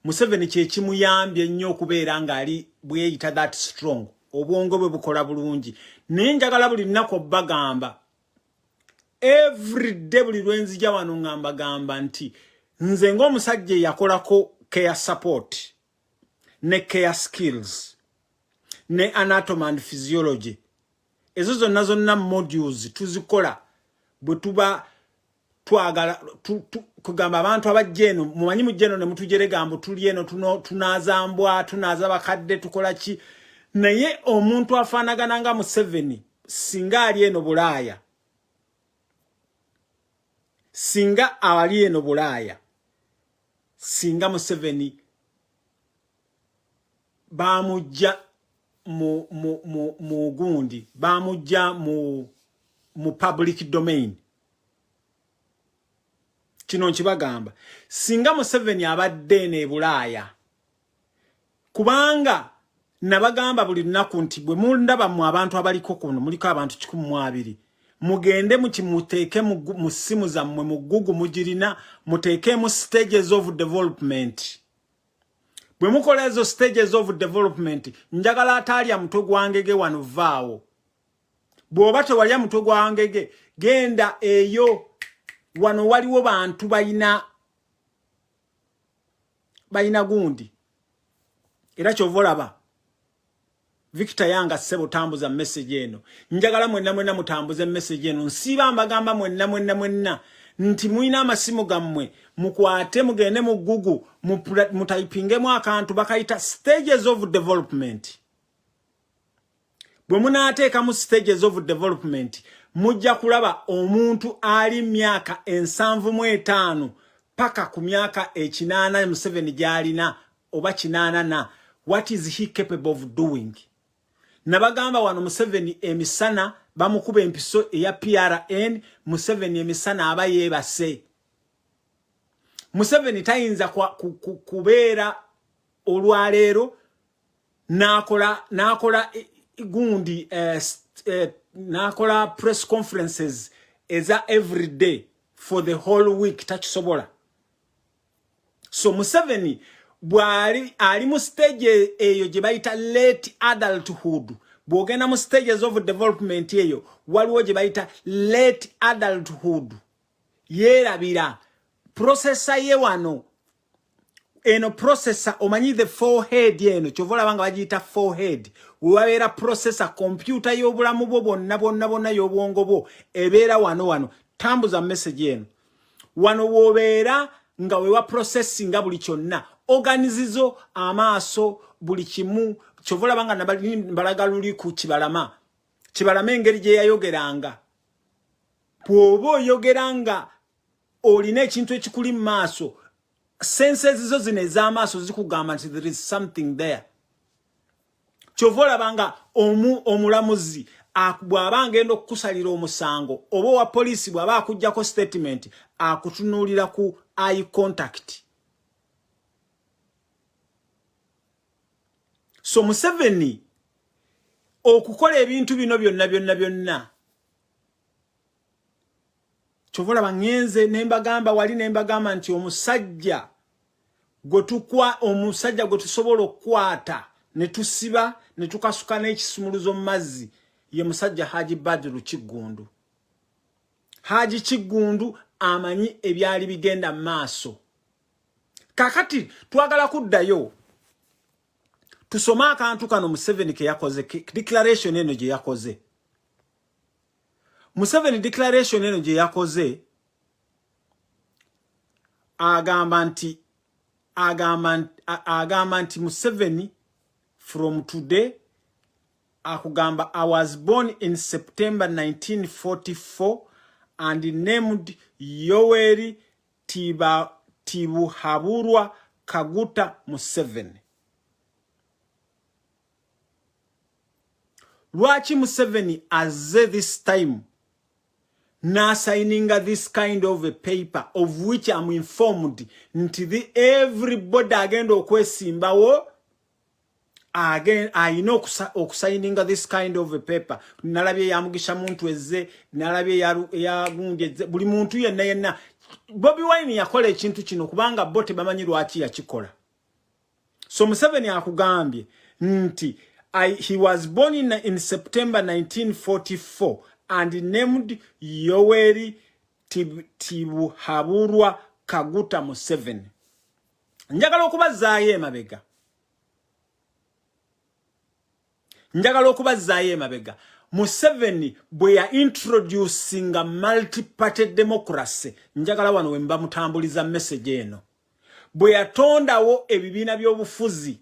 Museveni kye kimuyambye nnyo okubeera nga ali bweyita that strong obwongo bwe bukola bulungi naye njagala buli nnako bagamba every day buli lwenzija wano ngamba gamba nti nze ng'omusajja yakolako care support ne care skills ne anatomy and physiology ezo zonna modules tuzikola bwe tuba twagala kugamba abantu abajjeno mumanyi mujjeno ne mutujerega mbu tuli eno tunazambwa tunaza bakadde tukola ki naye omuntu afaanagana nga Museveni singa ali eno Bulaaya singa ali eno Bulaaya singa Museveni bamujja mu gundi bamujja mu public domain kino nkibagamba singa Museveni abadde ne Bulaaya kubanga nabagamba buli nnaku nti bwe mundaba mu abantu abaliko kuno muliko abantu 12 mugende mukimuteeke mu simu zammwe mu Google mugirina muteeke mu stages of development bwe mukola ezo stages of development njagala ataalya mutwe gwangege wano vaawo bw'oba tewalya mutwe gwangege genda eyo wano waliwo bantu bayina gundi era kyovolaba Victor Yanga sebo tambuza message eno njagala mwenna mutambuze message eno nsiba mbagamba mwenna nti muina amasimu gammwe mukwate mugende mu Google mutaipingemu akantu bakayita stages of development bwe munaateeka mu stages of development mujja kulaba omuntu ali myaka 75 paka ku myaka 8 Museveni gyalina oba 8 what is he capable of doing nabagamba wano Museveni emisana bamukuba empiso eya PRN Museveni emisana abaye base Museveni tayinza kubeera olwaleero nakola gundi nakola press conferences eza every day for the whole week takisobola so Museveni bwali ali mu stage eyo gye bayita late adulthood bwogenda mu stages of development eyo waliwo gye bayita late adulthood yerabira processor ye wano eno processor omanyi the forehead eno kyovola banga bagiyita forehead wewabeera processor computer y'obulamu bwo bonna y'obwongo bwo ebeera wano tambuza message eno wano wobeera nga wewa processing buli kyonna organizizo amaaso buli kimu kyovola banga nabalaga luli ku kibalama engeri gye yayogeranga bw'oba oyogeranga olina ekintu ekikuli mu maaso senses zo zino ez'amaaso zikugamba nti there is something there kyovola banga omulamuzi bw'aba ngenda okukusalira omusango oba wa poliisi bw'aba akuggyako statement akutunuulira ku eye contact so Museveni okukola ebintu bino byonna kyovola bangenze nembagamba wali nembagamba nti omusajja gwe tusobola okukwata ne tusiba ne tukasuka n'ekisumuluzo mu mazzi ye musajja Haji Badru Kigundu. Haji Kigundu amanyi ebyali bigenda maaso. Kakati twagala kuddayo tusoma akantu kano Museveni ke yakoze declaration eno gye yakoze. Museveni declaration eno gye yakoze agamba nti Museveni from today akugamba I was born in September 1944 and named Yoweri Tibuhaburwa Kaguta Museveni. Lwaki Museveni azze this time na signing this kind of a paper of which I'm informed nti everybody agenda okwesimbawo again I know okusigning this kind of a paper nalabye yamugisha muntu ezze nalabye ya gundi ezze buli muntu yenna Bobi Wine yakola ekintu kino kubanga bote bamanyi lwaki yakikola So Museveni akugambye nti he was born in September 1944 and named Yoweri Tibuhaburwa Kaguta Museveni. Njagala okubazaayo emabega. Museveni bwe ya introducing a multi-party democracy. Njagala wano wemba mutambuliza message eno. Bwe yatondawo ebibiina by'obufuzi.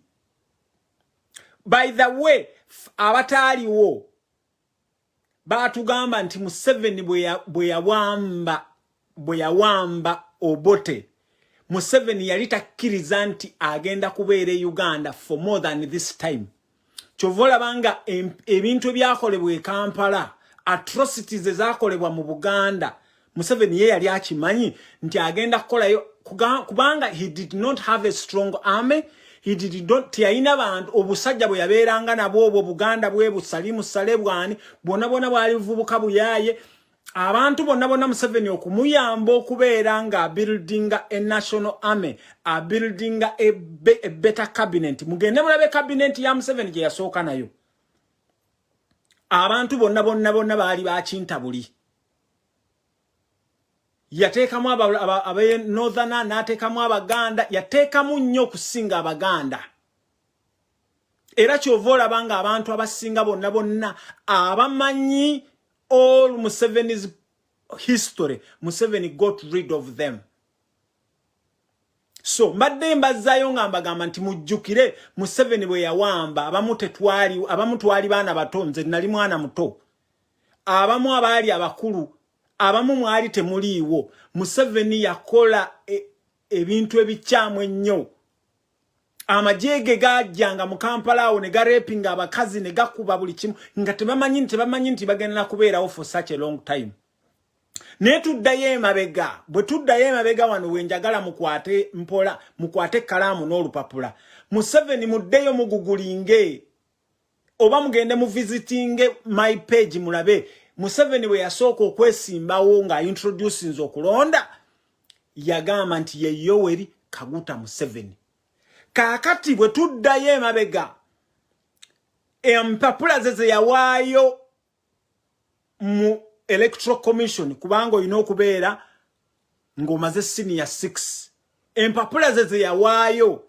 By the way, abataaliwo baatugamba nti Museveni bwe yawamba Obote. Museveni yali takkiriza nti agenda kubeera Uganda for more than this time. Chovola banga ebintu ebyakolebwa e Kampala, atrocities ezakolebwa mu Buganda. Museveni ye yali akimanyi nti agenda kukolayo kubanga he did not have a strong army. He did not tiaina bantu obusajja bwe yabeeranga nabo obwo Buganda bwe busalimu salebwani bona bwali vubuka buyaye. Abantu bonna Museveni okumuyamba okubeera nga building a national army, building a better cabinet. Mugende mulabe cabinet ya Museveni gye yasooka nayo. Abantu bonna baali bakintabuli. Yateekamu abaye Northerner n'ateekamu Abaganda, yateekamu nnyo okusinga Abaganda. Era kyova olabanga abantu abasinga bonna abamanyi all Museveni's history, Museveni got rid of them. So, mbadde mbazaayo nga mbagamba nti mujjukire Museveni bwe yawamba abamu twali baana bato, nze nali mwana muto. Abamu abaali abakulu, abamu mwali temuliiwo. Museveni yakola ebintu ebikyamu ennyo. Amajege gajjanga mu Kampala awo ne garepinga abakazi ne gakuba buli kimu nga tebamanyi nti bagenda kubeerawo for such a long time. Ne tuddayo emabega, bwe tuddayo emabega wano wenjagala mukwate kalaamu n'olupapula. Museveni muddeyo mugugulinge oba mugende mu visiting my page mulabe. Museveni bwe yasooka okwesimbawo nga introducing okulonda yagamba nti ye Yoweri Kaguta Museveni. Kakati bwe tuddayo emabega empapula ze yawaayo mu Electoral Commission kubanga olina okubeera ng'omaze senior 6. Empapula ze yawaayo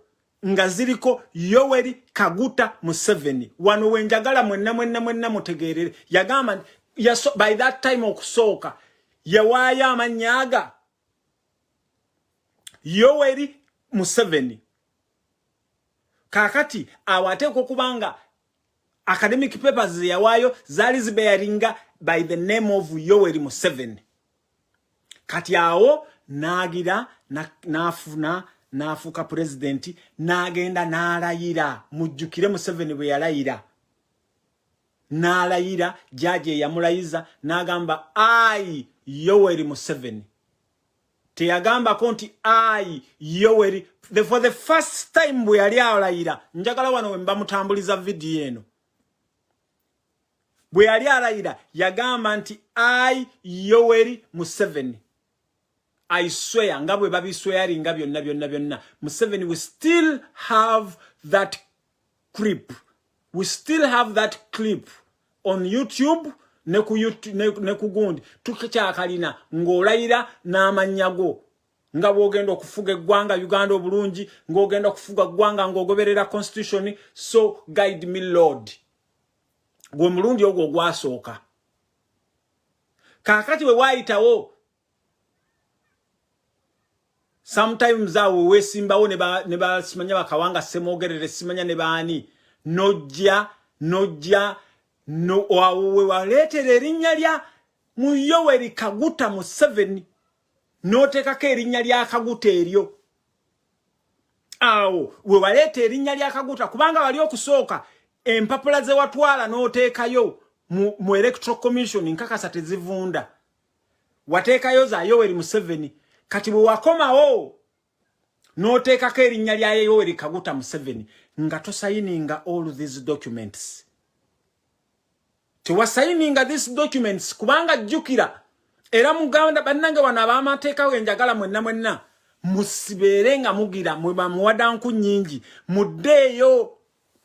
nga ziriko Yoweri Kaguta Museveni. Wano wenjagala mwenna mutegeerere. Yagamba by that time okusooka yawaayo amannya Yoweri Museveni. Kakati awateekwa okubanga academic papers yawaayo zaali zibearinga by the name of Yoweri Museveni. Kati awo naagira n'afuuka president n'agenda n'alayira. Mujjukire Museveni bwe yalayira. N'alayira jaji yamulayiza n'agamba I Yoweri Museveni. Teyagamba konti I Yoweri for the first time bwe yali alayira. Njagala wano wemba mutambuliza video eno. Bwe yali alayira yagamba nti I Yoweri Museveni. I swear nga bwe babiswearinga byonna. Museveni we still have that clip. We still have that clip on YouTube ne ku gundi tukyakalina ng'olayira n'amanyago nga bwogenda okufuga eggwanga Uganda obulungi ng'ogenda okufuga eggwanga ng'ogoberera constitution. So guide me Lord. Gwe mulundi ogwo gwasooka. Kakati we waayitawo sometimes awo wesimbawo ne basimanya bakawanga semoogerere simanya ne baani nojja no wawe waleetera erinnya lya mu Yoweri Kaguta Museveni n'oteekako erinnya lya Kaguta eryo. Awo we waleeta erinnya lya Kaguta kubanga wali okusooka empapula ze watwala n'oteekayo mu Electoral Commission nkakasa tezivunda. Wateekayo za Yoweri Museveni. Kati bwe wakomawo n'oteekako erinnya lya Yoweri Kaguta Museveni nga tosayininga all these documents. Tewasayininga these documents kubanga jjukira era muganda bannange wano ab'amateeka wenjagala mwenna musiberenga mugira mweba muwadanku nyingi muddeyo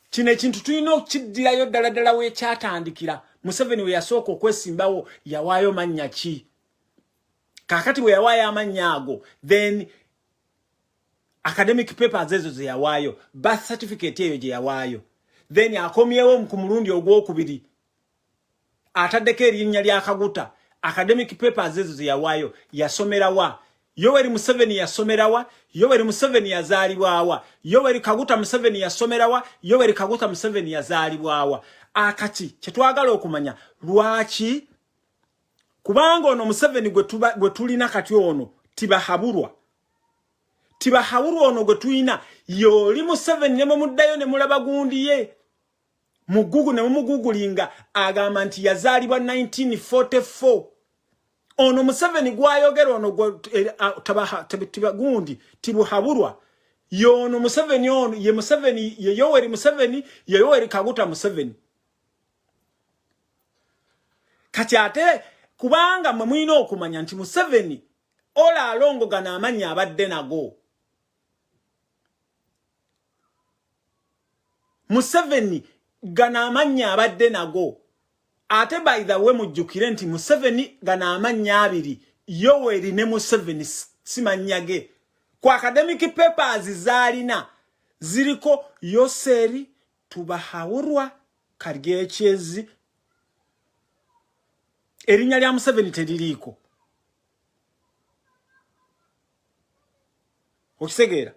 kino ekintu tulina okukiddirayo ddala we kyatandikira. Museveni we yasooka okwesimbawo yawaayo mannya ki? Kakati we yawaayo amannya ago, then academic papers ezo ze yawaayo, birth certificate eyo gye yawaayo, then akomyewo ku mulundi ogwokubiri ataddeko erinnya lya Kaguta, academic papers ezo ze yawaayo yasomera wa? Yoweri Museveni yasomera wa? Yoweri Museveni yazaalibwa wa? Yoweri Kaguta Museveni yasomera wa? Yoweri Kaguta Museveni yazaalibwa wa? Akati kyetwagala okumanya lwaki kubanga ono Museveni gwe tulina kati ono tibahaburwa ono gwe tulina yoli Museveni ne muddayo ne mulaba gundi ye mu Google ne mumugugulinga agamba nti yazaalibwa 1944. Ono Museveni gwayogera ono tibagundi tibuhaburwa yono Museveni ono ye Museveni ye Yoweri Museveni ye Yoweri Kaguta Museveni. Kati ate kubanga mwe mwina okumanya nti Museveni ola alongo gana amanya abadde nago. Museveni gana amanya abadde nago. Ate by the way mujjukire nti Museveni gana amanya abiri Yoweri ne Museveni simanyage. Kwa academic papers zalina ziriko Yoseri tubahawurwa Kargechezi. Erinnya lya Museveni teririiko. Okisegera.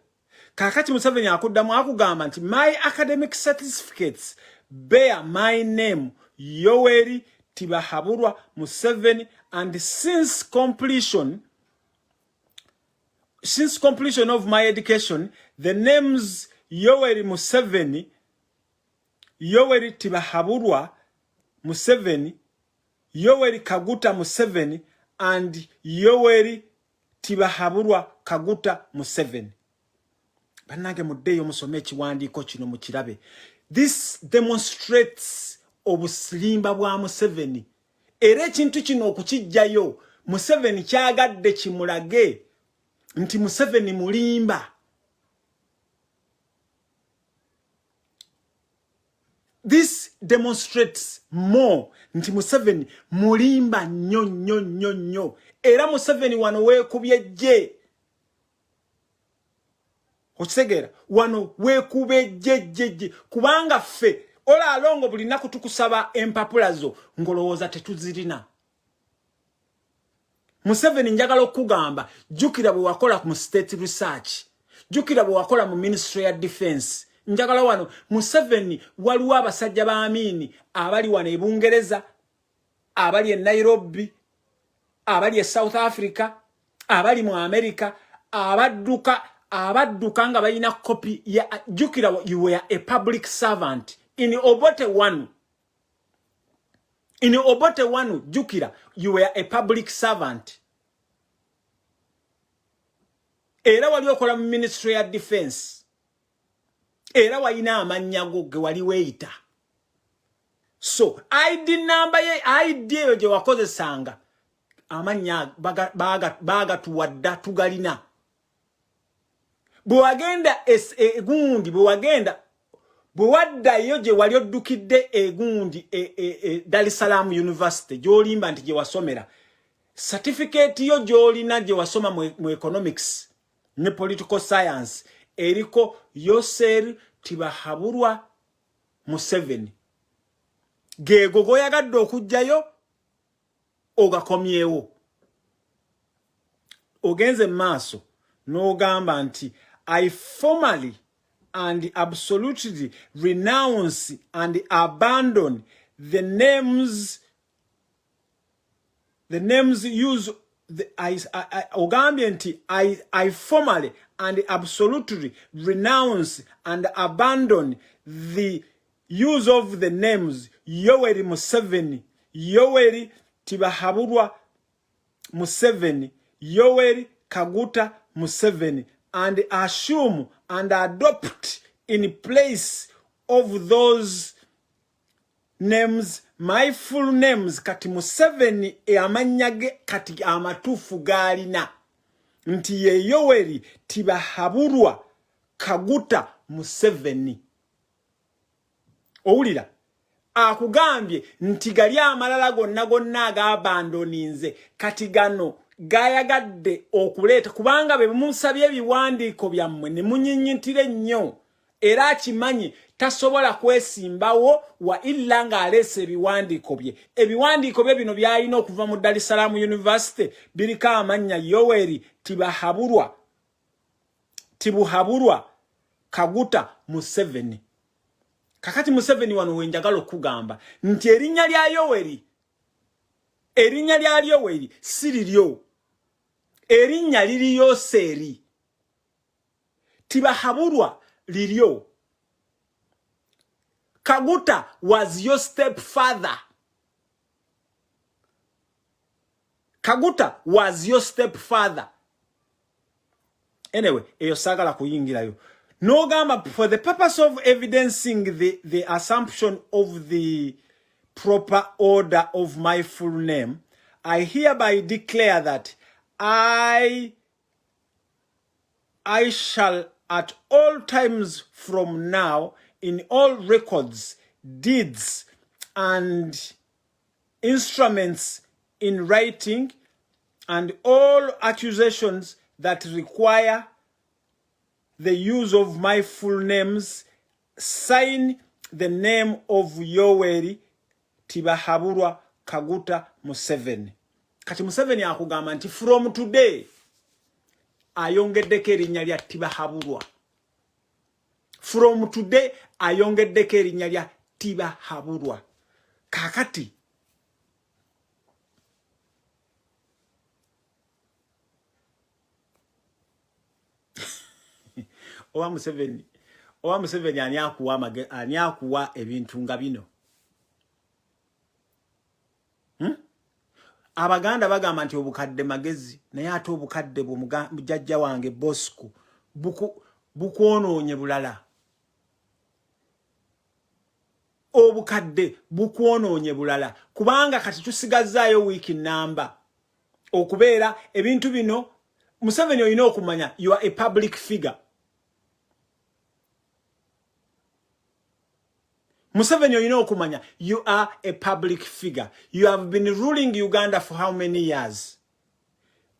Kakati Museveni akuddamu akugamba nti my academic certificates bear my name Yoweri Tibahaburwa Museveni, and since completion of my education the names Yoweri Museveni, Yoweri Tibahaburwa Museveni, Yoweri Kaguta Museveni, and Yoweri Tibahaburwa Kaguta Museveni. Banage muddeyo musome ekiwandiiko kino mukirabe. This demonstrates obusirimba bwa Museveni. Era ekintu kino okukijjayo Museveni kyagadde kimulage nti Museveni mulimba. This demonstrates more nti Museveni mulimba nnyo. Era Museveni wano weekubye je. Okisegera wano weekube je kubanga ffe ola alongo buli naku tukusaba empapulazo ngolowooza tetuzirina. Museveni njagala okugamba jukira bwe wakola mu state research, jukira bwe wakola mu ministry ya defense. Njagala wano Museveni waliwo abasajja ba Amini abali wano e Bungereza, abali e Nairobi, abali e South Africa, abali mu America, abadduka nga balina copy ya jukira you were a public servant in Obote Wanu. In Obote Wanu jukira you were a public servant. Era wali okola mu ministry ya defense. Era walina amanya go ge wali weita. So ID number ye ID yo je wakozesanga amanya baga tuwadda tugalina. Bwagenda egundi bwagenda bwadda yo je wali oddukidde egundi Dar es Salaam University jolimba nti je wasomera certificate yo jolina je wasoma mu economics ne political science eriko Yoseri Tibahaburwa Museveni. Gego goyagadde okujjayo ogakomyewo ogenze maaso n'ogamba nti I formally and absolutely renounce and abandon the names used. I formally and absolutely renounce and abandon the use of the names Yoweri Museveni, Yoweri Tibahaburwa Museveni, Yoweri Kaguta Museveni, and assume and adopt in place of those names my full names. Kati Museveni amanyage kati amatufu galina nti ye Yoweri Tibahaburwa Kaguta Museveni. Owulira akugambye nti gali amalala gonna agabandoninze kati gano gayagadde okuleeta kubanga be musabye ebiwandiiko byammwe ne munyinyitire nnyo era akimanyi tasobola kwesimbawo wa illa nga alese ebiwandiiko bye bino byalina okuva mu Dar es Salaam University biriko amannya Yoweri Tibuhaburwa Kaguta Museveni. Kakati Museveni wano wenjagala okugamba nti erinnya lya Yoweri siriryo. Erinnya liriyo seri. Tibahaburwa liryo. Kaguta was your stepfather. Kaguta was your stepfather. Anyway, eyo sagala kuyingirayo. No gamba, for the purpose of evidencing the assumption of the proper order of my full name, I hereby declare that I shall at all times from now, in all records, deeds, and instruments in writing, and all accusations that require the use of my full names, sign the name of Yoweri Tibahaburwa Kaguta Museveni. Kati Museveni akugamba nti from today ayongeddeko erinnya lya Tibahaburwa. From today ayongeddeko erinnya lya Tibahaburwa. Kakati Owa Museveni ani akuwa ebintu nga bino. Abaganda bagamba nti obukadde magezi naye ate obukadde mujajja wange Bosco bukwonoonye bulala. Obukadde bukwonoonye bulala kubanga kati tusigazaayo wiiki namba okubeera ebintu bino. Museveni olina okumanya you are a public figure. Museveni olina okumanya you are a public figure. You have been ruling Uganda for how many years?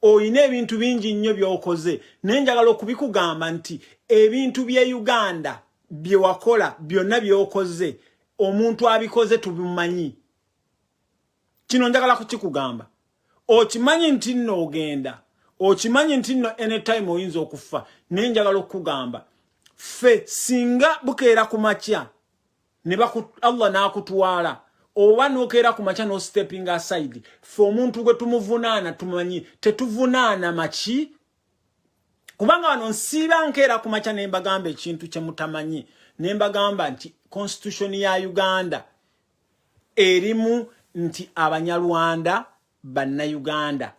Oyina ebintu bingi nnyo by'okoze nenjagala okubikugamba nti ebintu bye Uganda bye wakola byonna by'okoze omuntu abikoze tubimanyi. Kino njagala kukikugamba. Okimanyi nti nno ogenda. Okimanyi nti nno anytime oyinza okufa. Nenjagala okugamba fe singa bukeera ku makya Allah n'akutwala oba n'okeera ku makya no stepping aside fe omuntu gwe tumuvunaana tumanyi tetuvunaana maki kubanga wano nsiiba nkeera ku makya ne mbagamba ekintu kye mutamanyi ne mbagamba nti constitution ya Uganda erimu nti Abanyarwanda Bannayuganda.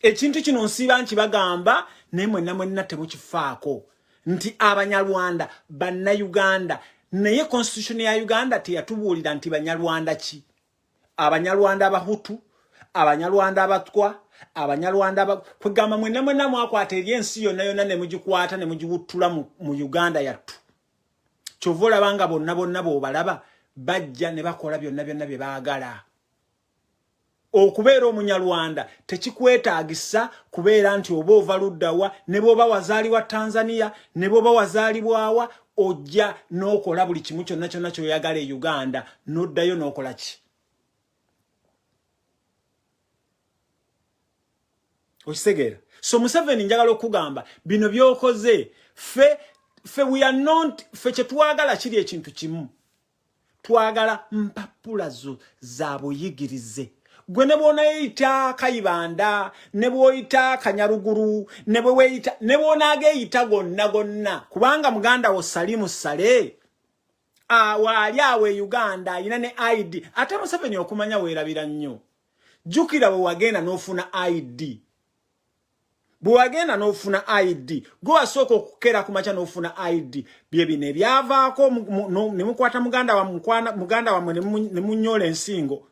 Ekintu kino nsiiba nkibagamba naye mwenna temukifaako nti Abanyarwanda Bannayuganda. Naye constitution ya Uganda teyatubuulira nti Banyarwanda ki. Abanyarwanda Abahutu, Abanyarwanda Abatwa, Abanyarwanda kwegamba mwenna mwakwata ensi yonna ne mugikwata ne mugiwuttula mu Uganda yattu. Kyova olabanga bonna b'obalaba bajja ne bakola byonna bye baagala. Okubeera Omunyarwanda tekikwetaagisa kubeera nti oba ova luddawa ne bw'oba wazaalibwa Tanzania ne bw'oba wazaalibwawa ojja n'okola buli kimu kyonna ky'oyagala e Uganda n'oddayo n'okola ki. Okisegeera. So Museveni njagala okugamba bino by'okoze fe we are not fe kye twagala kiri ekintu kimu. Twagala mpapula zo za buyigirize. Gwe ne bw'onayita Kayibanda, ne bw'oyita Kanyaruguru, ne bw'onaageyita gonna. Kubanga muganda wo Salimu Sale, waali awo e Uganda, alina ne ID. Ate Museveni okumanya weerabira nnyo. Jjukira bwe wagenda n'ofuna ID. Bwe wagenda n'ofuna ID. Gwe wasooka okukera ku makya n'ofuna ID. Bye bino ebyavaako ne mukwata muganda wammwe ne munnyola ensingo.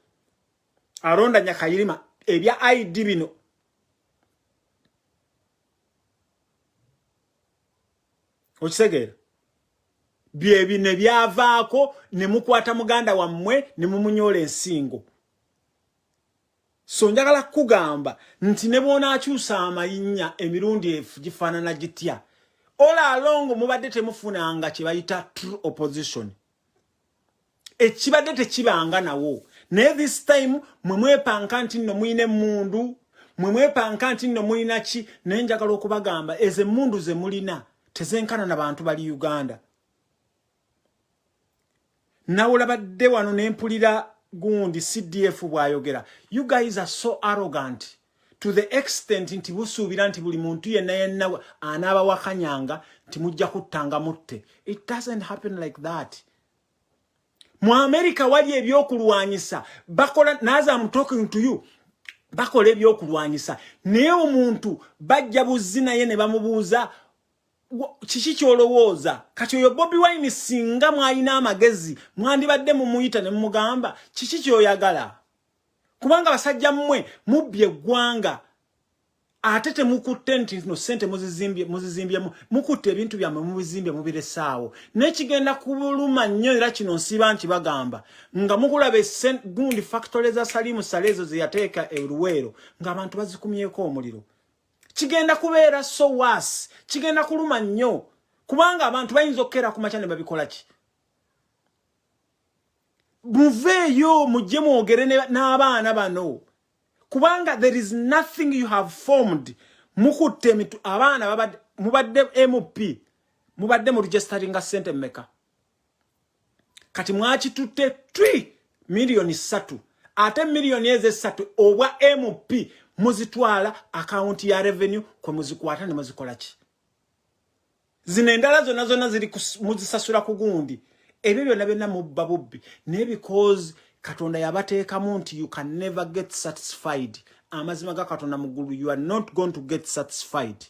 Aronda Nyakayirima ebya ID bino Okisegera byebi ne byavaako ne mukwata muganda wammwe ne mumunyola ensingo. So njagala kugamba nti ne bona akyusa amayinya emirundi gifaanana gitya. All along mubadde temufunanga kye bayita true opposition. Ekibadde tekibanga nawo. Naye this time mwepanka nti nno muyine mundu, mwepanka nti nno muyina ki, naye njagala okubagamba eze mundu ze mulina tezenkana na bantu bali Uganda. Nawula badde wano ne mpulira gundi CDF bwayogera. You guys are so arrogant to the extent nti busuubira nti buli muntu yenna anaaba wakanyanga nti mujja kuttanga mutte. It doesn't happen like that. Mu America wali ebyokulwanyisa bakola naza I'm talking to you. Bakola ebyokulwanyisa naye omuntu bajja buzina ye ne bamubuuza kiki kyolowooza kati oyo Bobi Wine singa mwalina amagezi mwandibadde mumuyita ne mumugamba kiki kyoyagala kubanga basajja mmwe mubbye eggwanga ate temukutte nti no sente muzizimbye mukutte ebintu byammwe mubizimbye mubiresaawo n'ekigenda kubuluma nnyo era kino nsiba nti bagamba nga mukulaba gundi factory za Salimu Salezo ze yateeka Luweero ng'abantu bazikumyeko omuliro. Kigenda kubeera so worse. Kigenda kuluma nnyo kubanga abantu bayinza okukera ku makya ne babikola ki. Muveeyo mujje mwogere n'abaana bano kubanga there is nothing you have formed. Mukutte mitu abaana mubadde MP mubadde mu registering center mmeka kati mwakitutte 3 milioni 3 ate milioni eze 3 obwa MP muzitwala account ya revenue kwa muzikwata ne muzikola ki. Zino endala zonna ziri muzisasula ku gundi ebyo byonna byonna mubba bubbi ne because Katonda yabateekamu nti you can never get satisfied. Amazima ga Katonda mugulu you are not going to get satisfied.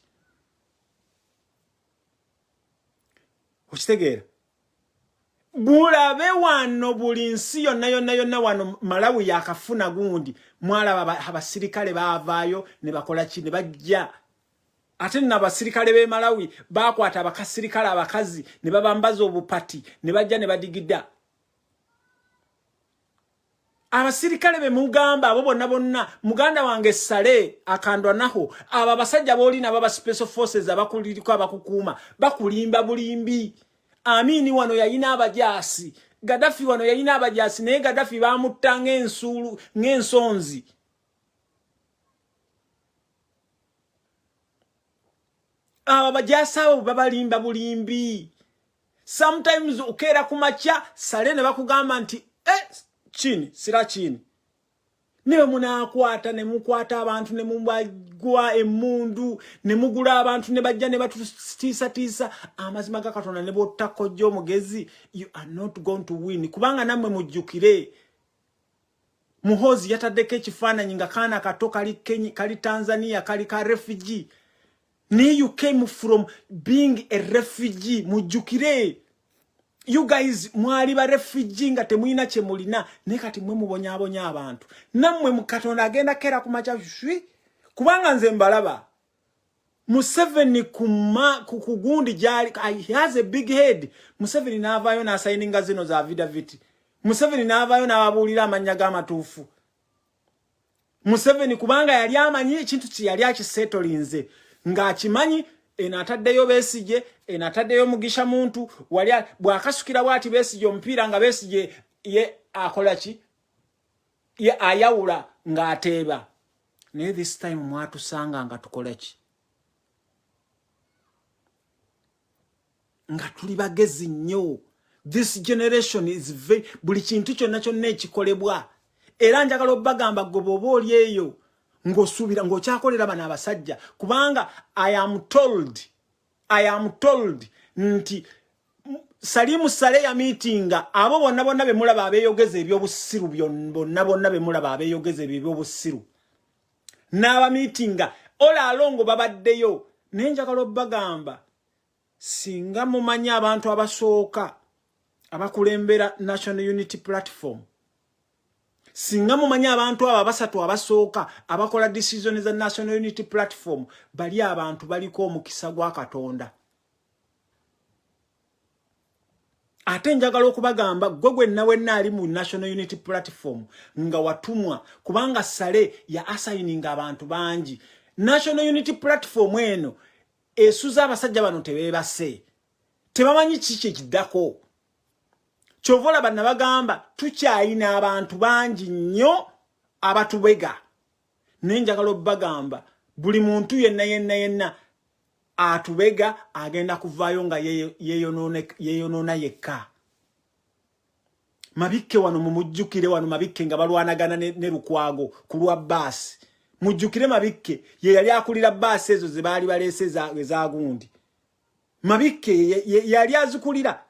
Okitegeera bulabe wano buli nsi yonna wano Malawi yakafuna gundi mwalaba abasirikale baavaayo ne bakola ki ne bajja ate n'abasirikale be Malawi bakwata abakasirikale abakazi ne babambaza obupati ne bajja ne badigida abasirikale be mugamba abo bonna muganda wange Sale akandwa naho aba basajja bolina baba special forces abakuliriko abakukuuma bakulimba bulimbi. Amini wano yayina abajasi Gaddafi wano yayina abajasi naye Gaddafi bamutanga ensulu ng'ensonzi. Abajasi abo babalimba bulimbi. Sometimes ukera kumacha Sale ne bakugamba nti chini sira chini niwe munakwata ne mukwata abantu ne mubagwa emundu ne mugula abantu ne bajja ne batutiisa amazima ga Katonda ne bottako jjo mugezi. You are not going to win kubanga namwe mujjukire Muhozi yataddeko ekifaananyi nga kaana kato kali Tanzania kali ka refugee ne you came from being a refugee mujjukire. You guys mwali ba refugee nga temuyina kye mulina ne kati mwe mubonyabonya abantu nammwe mu Katonda agenda kera ku macha shwi kubanga nze mbalaba Museveni kugundi jali he has a big head. Museveni n'avaayo na signinga zino za affidavit. Museveni n'avaayo n'ababuulira amanya g'amatuufu. Museveni kubanga yali amanyi ekintu kye yali akisettlinze ng'akimanyi enataddeyo Besigye enataddeyo Mugisha muntu wali bwakasukira bwati Besigye omupiira nga Besigye ye akola ki ye ayawula ng'ateeba naye this time mwatusanga nga tukola ki nga tuli bagezi nnyo. This generation is very buli kintu kyonna ekikolebwa era njagala obbagamba gwe bw'oba oli eyo ng'osuubira ng'okyakolera bano abasajja kubanga I am told nti Salimu Sale ya meetinga abo bonna be mulaba abeeyogeza ebyobusiru bonna be mulaba abeeyogeza ebyobusiru n'aba meetinga ola alongo babaddeyo naye njagala obbagamba singa mumanya abantu abasooka abakulembera National Unity Platform singa mumanya abantu aba basatu abasooka abakola decision za National Unity Platform bali abantu baliko omukisa gwa Katonda ate njagala okubagamba gwe nawe nali mu National Unity Platform nga watumwa kubanga Sale ya assigning abantu bangi. National Unity Platform eno esuza abasajja bano tebebase. Tebamanyi kiki kiddako. Chovola bana bagamba tukyayina abantu bangi nnyo abatubega. Nenjagala obagamba buli muntu yenna atubega agenda kuvaayo nga yeyonona yekka. Mabikke wano mumujjukire wano Mabikke nga balwanagana ne Lukwago kulwa basi. Mujjukire Mabikke ye yali akulira basi ezo ze bali balese za gundi. Mabikke yali azikulira.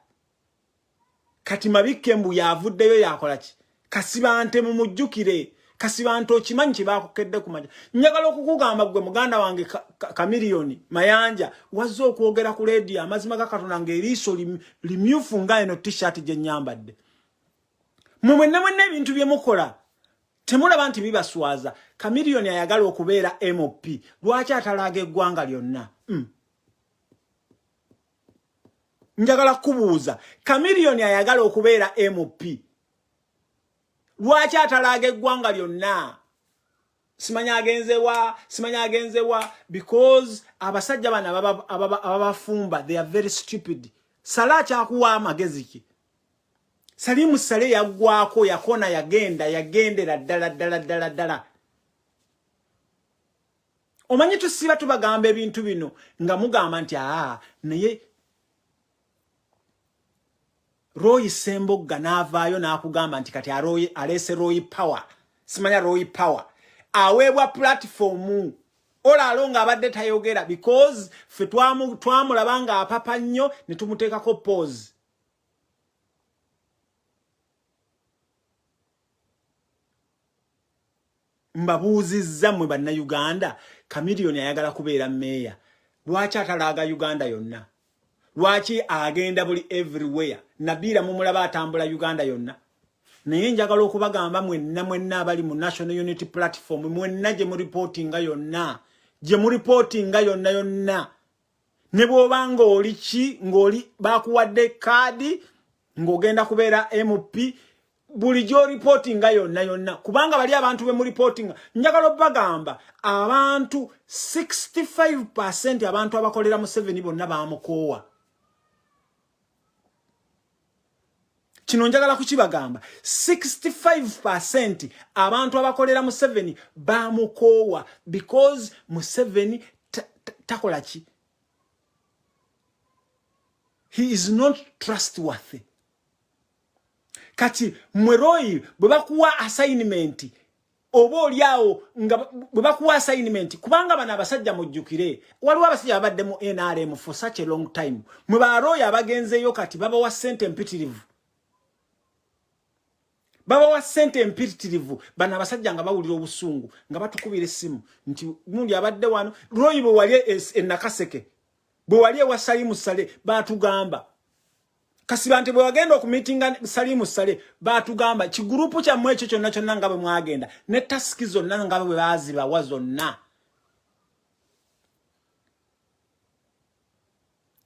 Kati Mabikke mbu yavuddeyo yakola ki? Kasibante mumujjukire. Kasibanto okimanyi kibakokedde kumaja. Njagala okukugamba gwe muganda wange Kamiliyoni Mayanja wazzo okwogera ku radio amazima ga Katonda ng'eriiso limyufu nga eno t-shirt gye nyambadde. Mwenna ebintu bye mukola temulaba nti bibaswaza. Kamiliyoni ayagala okubeera MOP lwaki atalaga eggwanga lyonna? Njagala kubuuza Kamiliyoni ayagala okubeera MOP lwaki atalaga eggwanga lyonna? Simanya agenzewa because abasajja bana ababafumba they are very stupid. Sala kyakuwa amagezi ki? Salimu Sale yaggwako yakona yagendera ddala. Omanyi tusiba tubagamba ebintu bino nga mugamba nti naye Roy Sembogga n'avaayo n'akugamba nti kati alese Roy Power. Simanya Roy Power. Aweebwa platform. Ola alonga abadde tayogera because fe twamulaba nga apapa nnyo ne tumuteekako pause. Mbabuuzizza mmwe bannayuganda Kamiliyoni ayagala kubeera mmeeya. Lwaki atalaga Uganda yonna? Lwaki agenda buli everywhere? Nabira mumulaba atambula Uganda yonna. Naye njagala okubagamba mwenna abali mu National Unity Platform mwenna gye mu reportinga yonna. Gye mu reportinga yonna. Ne bw'obanga oli ki ng'oli bakuwadde kaadi ng'ogenda kubeera MP buli gyo reportinga yonna. Kubanga bali abantu be mu reportinga. Njagala obagamba abantu 65% abantu abakolera mu 7 bonna bamukoowa. Kino njagala kukibagamba 65% abantu abakolera mu 7 bamukoowa because mu 7 takola ki? He is not trustworthy. Kati mweroyi bwe bakuwa assignment oba oliawo nga bwe bakuwa assignment kubanga bana abasajja mujjukire waliwo abasajja abadde mu NRM for such a long time mwe baroyi abagenzeyo kati babawa ssente mpitirivu. Babawa ssente mpitirivu bana abasajja nga bawulira obusungu nga batukubira essimu nti mundi abadde wano Roy bwe wali Nakaseke bwe wali ewa Salimu Sale batugamba Kasibante bwe wagenda okumitinga Salimu Sale batugamba kigurupu kyammwe ekyo kyonna nga bwe mwagenda ne tasiki zonna nga bwe baziba wazonna.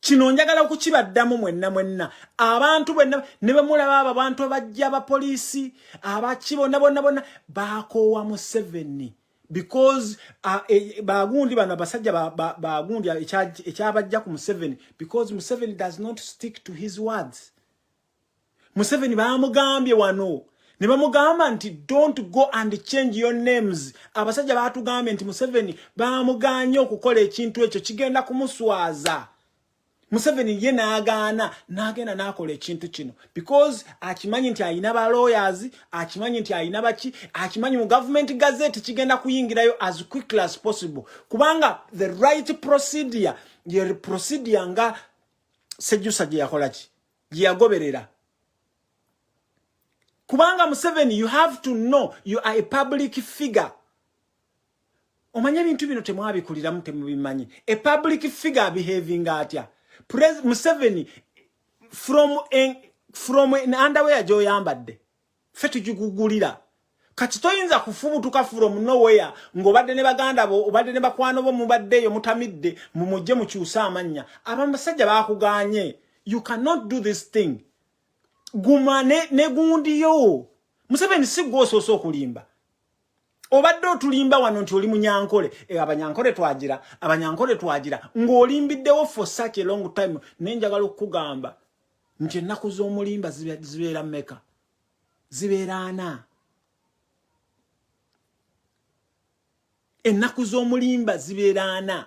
Kino njagala okukibaddamu mwenna abantu bwenna ne bemulaba abantu abajja ba poliisi abakibona bonna bakoowa mu 7 because bagundi bano basajja bagundi ekyabajja ku Museveni because Museveni does not stick to his words. Museveni bamugambye wano ne bamugamba nti don't go and change your names. Abasajja batugambye nti Museveni bamuganye okukola ekintu ekyo kigenda kumuswaza. Museveni ye n'agenda n'akola ekintu kino because akimanyi nti ayina ba lawyers, akimanyi nti ayina baki, akimanyi mu government gazette kigenda kuyingirayo as quickly as possible kubanga the right procedure ye procedure nga Sejjusa gye yakola ki gye yagoberera. Kubanga Museveni you have to know you are a public figure. Omanya bintu bino temwabikuliramu temubimanyi. A public figure behaving atya. Museveni from an underwear joyambadde fe tujugugulira kati toyinza kufubutuka from nowhere ngobadde ne baganda bo obadde ne bakwano bo mubaddeyo mutamidde mumujje mukyusa amanya abasajja bakuganye. You cannot do this thing. guma ne gundi yo Museveni si gwososo okulimba obadde otulimba wano nti oli munyankole abanyankole twagira ng'olimbiddewo for such a long time nenjagala okugamba nti ennaku z'omulimba zibeera mmeka zibeera ana ennaku z'omulimba zibeera ana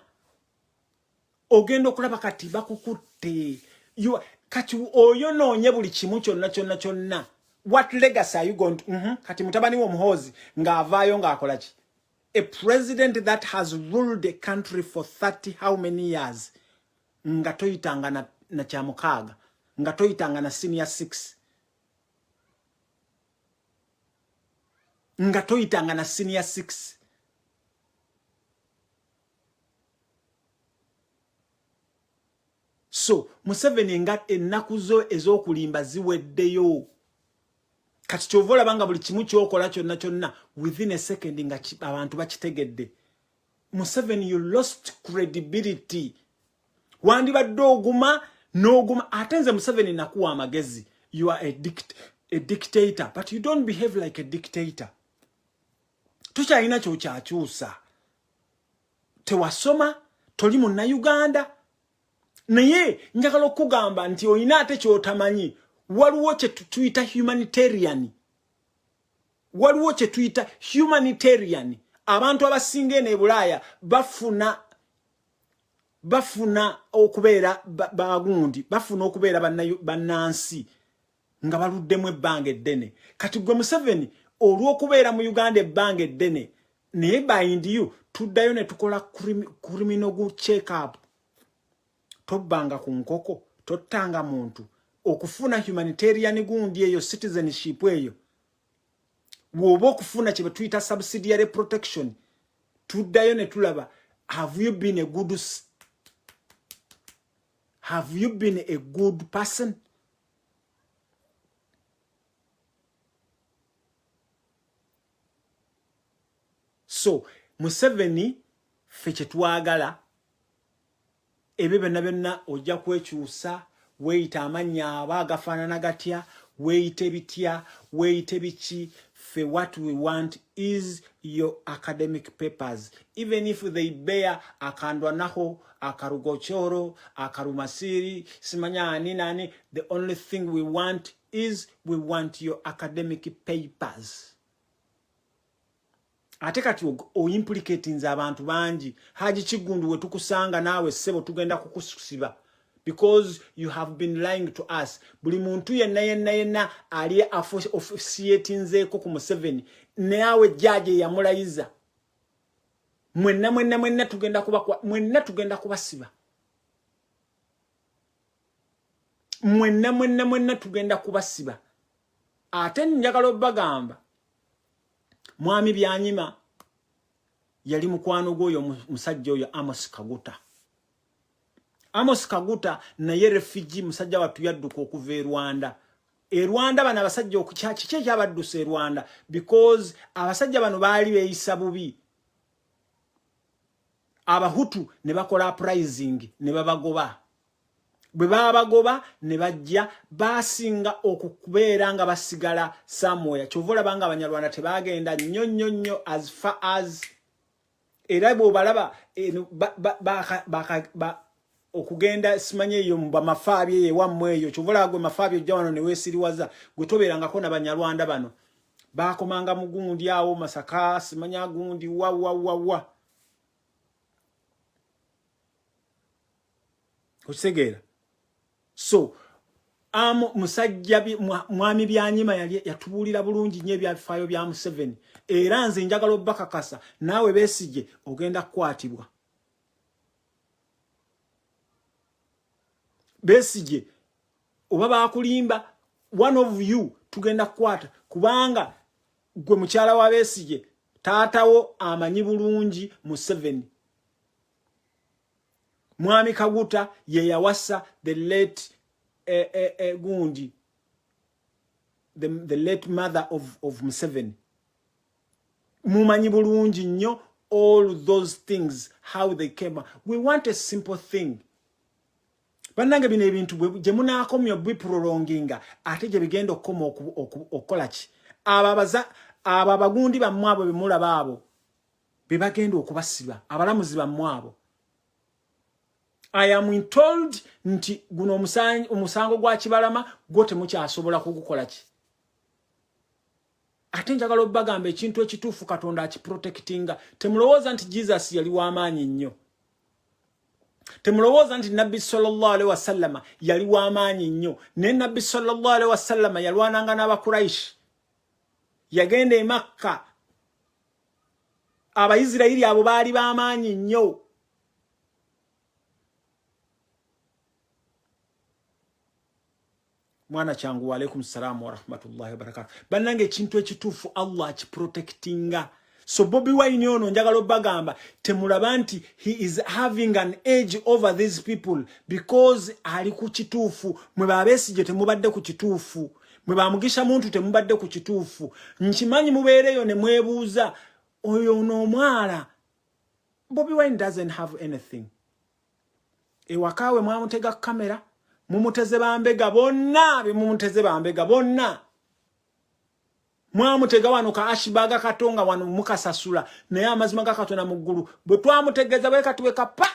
ogenda okulaba kati bakukutte kati oyo noonye buli kimu kyonna what legacy are you going to kati mutabani w'omuhozi ng'avaayo ng'akola ki a president that has ruled the country for 30 how many years nga toyitanga na kyamukaaga nga toyitanga na senior 6 nga toyitanga na senior 6 so Museveni nga ennaku zo ez'okulimba ziweddeyo kati kyovola banga buli kimu kyokola kyonna within a second nga abantu bakitegedde Museveni you lost credibility wandibadde oguma n'oguma atenze Museveni nakuwa amagezi you are a dictator but you don't behave like a dictator tukyalina kyokyakyusa tewasoma toli Munnayuganda naye njagala okugamba nti oyina ate kyotamanyi waliwo kye tuyita humanitarian abantu abasinga eno e Bulaaya bafuna okubeera bagundi bafuna okubeera bannansi nga baluddemu ebbanga eddene kati gwe Museveni olw'okubeera mu Uganda ebbanga eddene naye bind you tuddayo ne tukola criminal check up tobbanga ku nkoko tottanga muntu okufuna humanitarian gundi eyo citizenship eyo woba okufuna kye tuyita subsidiary protection tuddayo ne tulaba have you been a good person so Museveni fe kye twagala ebyo byonna ojja kwekyusa weeyita amannya aba agafaanana gatya weeyite bitya weeyite biki fe what we want is your academic papers even if they bear akandwanaho akarugochoro akarumasiri simanya nani the only thing we want is we want your academic papers ate kati implicating abantu bangi Haji Kigundu we tukusanga nawe sebo tugenda kukusiba because you have been lying to us buli muntu yenna ali officiatinzeeko ku Museveni nawe judge yamulayiza mwenna tugenda kubasiba mwenna tugenda kubasiba ate njagala obagamba Mwami Byanyima yali mukwano gwoyo musajja oyo Amos Kaguta naye refugee musajja watu yadduka okuva e Rwanda. E Rwanda bana abasajja okukyaki kyabaddusa e Rwanda because abasajja bano baali beeyisa bubi. Abahutu ne bakola uprising ne babagoba. Bwe babagoba ne bajja basinga okukubeera nga basigala somewhere. Kyovola banga Abanyarwanda tebagenda nnyo as far as era bw'obalaba okugenda simanye eyo mba mafaabi ewammwe eyo kyovola gwe mafaabi ojja wano ne weesiriwaza gwe tobeerangako n'Abanyarwanda bano baakomanga mu gundi awo Masaka simanya gundi wa kusegeera so musajja Mwami Byanyima yatubuulira bulungi nnyo ebyafaayo bya Museveni era nze njagala obbakakasa naawe Besigye ogenda kukwatibwa Besigye oba baakulimba one of you tugenda kukwata kubanga gwe mukyala wa Besigye taatawo amanyi bulungi Museveni. Mwami Kaguta ye yawasa the late gundi the late mother of Museveni. Mumanyi bulungi nnyo all those things how they came. We want a simple thing. bannange bino ebintu gye munaakomya biprolonginga ate gye bigenda okukoma okukola ki abo abagundi bammwe abo bemulaba abo bebagenda okubasiba abalamuzi bammwe abo. I am told nti guno omusango gwa Kibalama gwo temukyasobola kugukola ki. Ate njagala obbagamba ekintu ekituufu Katonda akiprotectinga. Temulowooza nti Jesus yali w'amaanyi nnyo. Temulowooza nti Nabbi sallallahu alaihi wasallam yali w'amaanyi nnyo. Ne Nabbi sallallahu alaihi wasallam yalwananga n'Abakuraishi. Yagenda e Makka. Abayisirayiri abo baali b'amaanyi nnyo. Mwana changu wa alaikum salamu wa rahmatullahi wa barakatuh. Bannange ekintu ekituufu Allah akiprotectinga. So Bobi Wine ono njagala obbagamba temulaba nti he is having an edge over these people because ali ku kituufu. Mwe Besigye temubadde ku kituufu. Mwe Mugisha Muntu temubadde ku kituufu. Nkimanyi mubeereyo ne mwebuuza oyo n'omwala. Bobi Wine doesn't have anything. Ewakawe mwamutega kamera. Mumuteze bambega bonna bimumuteze bambega bonna mwamutega wano ka ashibaga katonga wano mukasasula naye amazima ga Katonda mu ggulu bwe twamutegeza bwe katuweka pa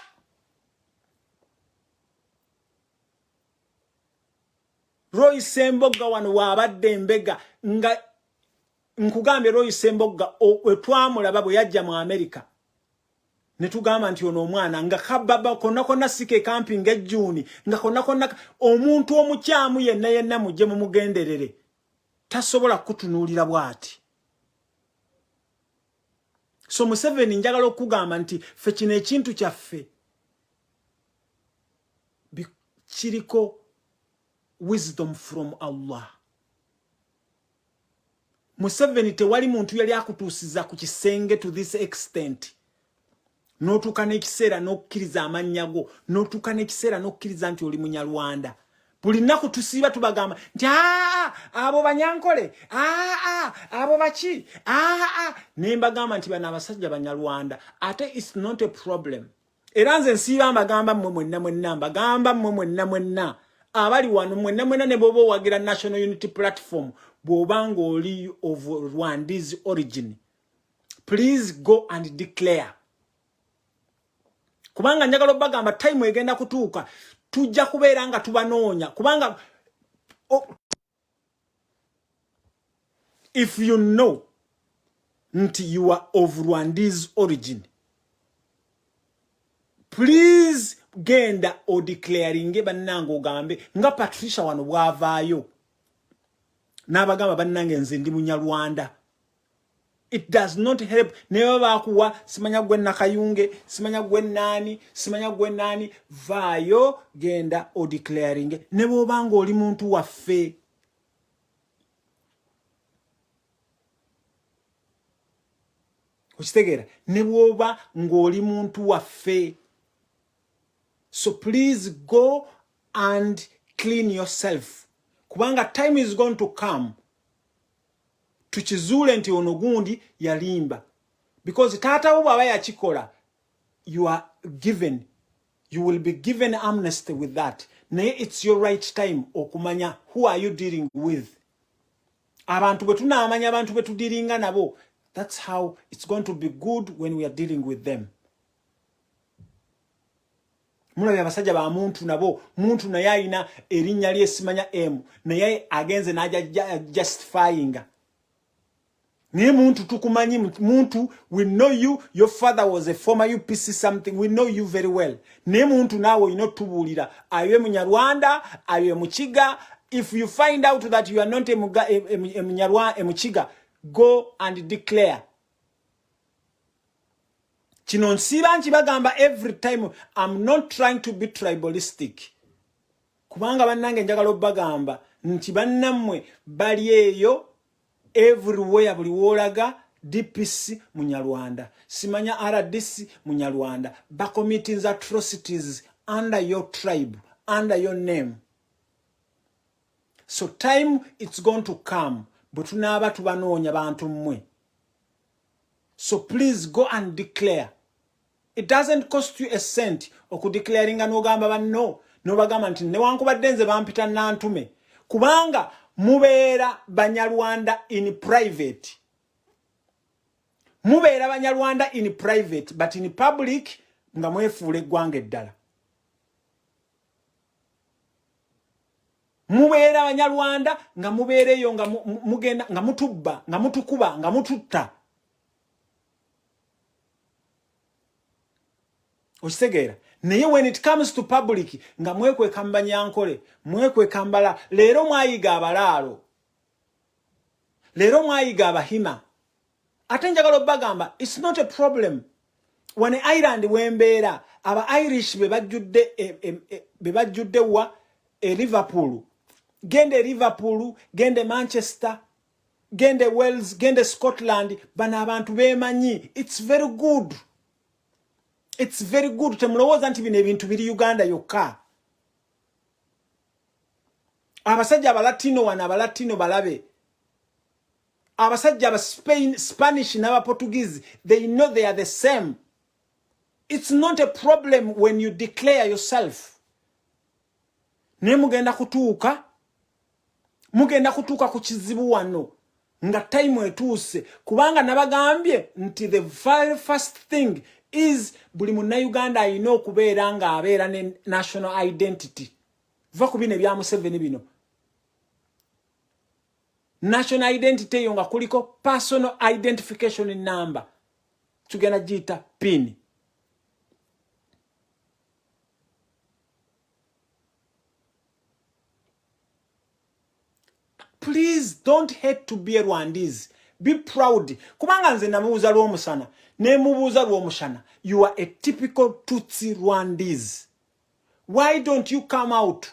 Roy Sembogga wano wabadde embega nga nkugambe Roy Sembogga we twamulaba bwe yajja mu America netugamba nti ono omwana nga kababa konna sike camping ejjuni nga konna omuntu omukyamu yenna mujje mu mugenderere tasobola kutunuulira bwati. So Museveni njagala okugamba nti ffe kino ekintu kyaffe kiriko wisdom from Allah. Museveni tewali muntu yali akutuusiza ku kisenge to this extent. Notuka n'ekiseera n'okkiriza amannya go notuka n'ekiseera n'okkiriza nti oli Munyarwanda. Buli nnaku tusiiba tubagamba nti abo Banyankole abo baki ne mbagamba nti bano abasajja Banyarwanda ate it's not a problem. Era nze nsiiba mbagamba mmwe mwenna mbagamba mmwe mwenna abali wano mwenna ne bwoba owagira National Unity Platform bw'oba ng'oli of Rwandese origin, please go and declare. Kubanga njagala obbagamba time egenda kutuuka tujja kubeera nga tubanoonya kubanga if you know nti you are of Rwandese origin, please genda o declaring bannange ogambe nga Patricia wano bwavaayo n'abagamba bannange nze ndi Munyarwanda. It does not help. Never bakuwa simanya gwe Nakayunge, simanya gwe nani vayo genda o declaring nebo banga oli muntu waffe. Kuchitegera nebo ba ngoli muntu waffe. So please go and clean yourself. Kubanga time is going to come tuchizule nti ono gundi yalimba. Because tata wo baba yakikola, you will be given amnesty with that. Naye it's your right time okumanya who are you dealing with. Abantu bwe tunaamanya abantu bwe tudiringa nabo, that's how it's going to be good when we are dealing with them. Mulabye abasajja ba muntu nabo, muntu naye alina erinnya lye simanya naye agenze n'aja justifying. Ni muntu tukumanyi muntu, we know you, your father was a former UPC something, we know you very well. Ni muntu nawe inotubulira aye Munyarwanda aye Mukiga. If you find out that you are not a Munyarwanda Mukiga, go and declare. Kino nsiba nkibagamba every time. I'm not trying to be tribalistic. Kubanga bannange njagala obbagamba nti bannammwe bali eyo everywhere buli wolaga DPC Munyarwanda, simanya RDC Munyarwanda, ba committing atrocities under your tribe, under your name. So time it's going to come, but tunaba tubanoonya bantu mmwe. So please go and declare. It doesn't cost you a cent okudeclaring anogamba banno nobagamba nti newankubadde nze bampita nantume kubanga mubeera Banyarwanda in private. Mubeera Banyarwanda in private, but in public nga mwefuula eggwanga eddala. Mubeera Banyarwanda nga mubeereyo nga mugenda nga mutubba nga mutukuba nga mututta. Okitegeera? Naye when it comes to public nga mwekweka Banyankole, mwekweka Mbala, leero mwayiga abalaalo, leero mwayiga Abahima. Ate njagala obbagamba, it's not a problem. Wane Ireland wembeera aba Irish be bajjudde wa Liverpool. Gende Liverpool, gende Manchester, gende Wales, gende Scotland, bana abantu bemanyi. It's very good. It's very good. Temulowooza nti bino ebintu biri Uganda yokka. Abasajja abalatino wana abalatino balabe. Abasajja aba Spanish n'aba Portuguese, they know they are the same. It's not a problem when you declare yourself. Ne mugenda kutuuka ku kizibu wano nga time etuuse kubanga nabagambye nti the very first thing is buli munnayuganda alina okubeera nga abeera ne national identity. Va ku bino ebya Museveni bino. National identity yo nga kuliko personal identification number. Tugenda giyita PIN. Please don't hate to be a Rwandese. Be proud. Kubanga nze namubuuza lw'omusana ne mubuuza lw'omushana. You are a typical Tutsi Rwandese. Why don't you come out?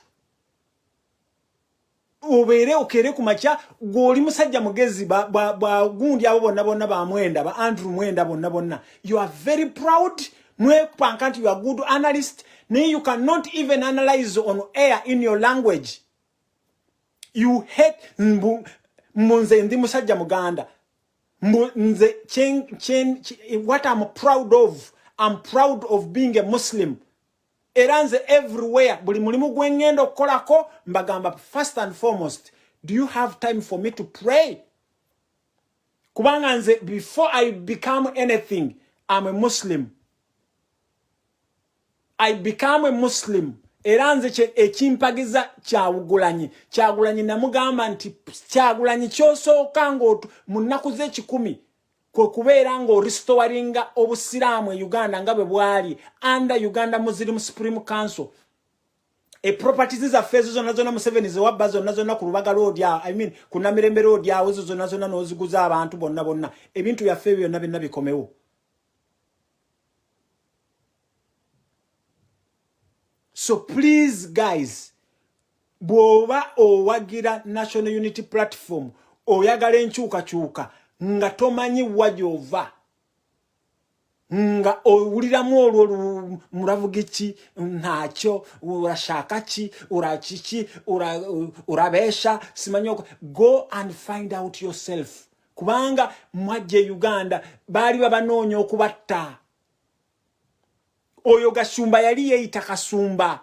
Obeere okere ku makya gw'oli musajja mugezi ba gundi abo bonna ba Mwenda ba Andrew Mwenda bonna. You are very proud. Mwepanka nti you are good analyst. You cannot even analyze on air in your language. You hate Munze ndi musajja muganda. Nze what I'm proud of being a Muslim. Eranze everywhere. Buli mulimu gwengendo kolako mbagamba first and foremost. Do you have time for me to pray? Kubanga nze before I become anything, I'm a Muslim. I become a Muslim. Eranze ekimpagiza Kyagulanyi namugamba nti Kyagulanyi kyosooka ngo munnaku ze 10 kwe kubeera ngo restoringa obusiraamu e Uganda nga bwe bwali under Uganda Muslim Supreme Council. Properties zaffe zonna Museveni ze wabba zonna ku Lubaga Road ku Namirembe Road awo zonna n'oziguza abantu bonna ebintu byaffe byonna bikomewo. So please guys, bwoba owagira National Unity Platform oyagala enkyukakyuka nga tomanyi wajova nga owuliramu olwo muravugiki ntacyo urashaka ki urakiki urabesha simanyoko. Go and find out yourself. Kubanga mwajje Uganda bali babanoonya okubatta. Oyo Gashumba yali yeeyita Kasumba.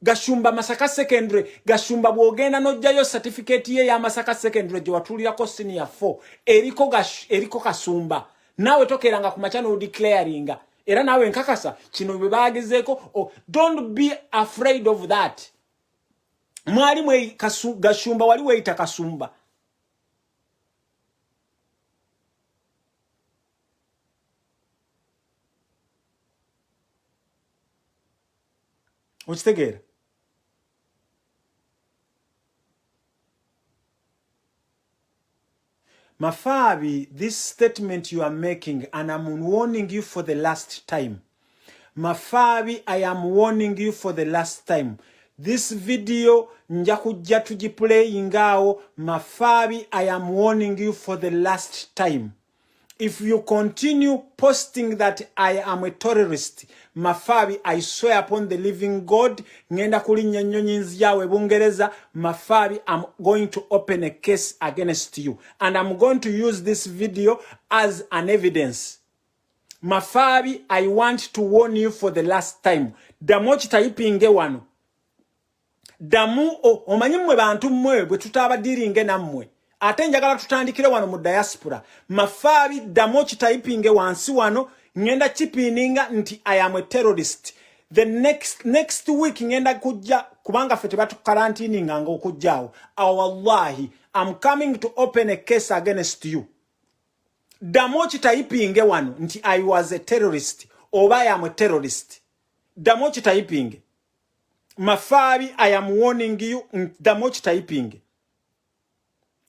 Gashumba Masaka Secondary. Gashumba bwogenda n'ojjayo certificate ye ya Masaka Secondary gye watulirako senior 4. Eriko Kasumba. Nawe tokeranga ku makya n'odeclaringa. Era nawe nkakasa kino bwe baagezeeko. Don't be afraid of that. Mwali Gashumba wali weeyita Kasumba. Okitegeera? Mafabi, this statement you are making, and I'm warning you for the last time. Mafabi, I am warning you for the last time. This video, nja kujja tugiplaying awo. Mafabi, I am warning you for the last time. If you continue posting that I am a terrorist, Mafabi, I swear upon the living God, ngenda kulinya nnyonyi yawe Bungereza, Mafabi, I'm going to open a case against you. And I'm going to use this video as an evidence. Mafabi, I want to warn you for the last time. Ddamu kitayipinge wano. Ddamu omanyi mmwe bantu mmwe bwe tutaabadiringe nammwe. Ate njagala tutandikire wano mu diaspora. Mafaabi ddamu kitayipinge wansi wano ngenda chipininga nti I am a terrorist. The next week ngenda kujja kubanga fete batu quarantine nga okujjaawo. Wallahi I'm coming to open a case against you. Ddamu kitayipinge wano nti I was a terrorist oba I am a terrorist. Ddamu kitayipinge. Mafaabi I am warning you ddamu kitayipinge.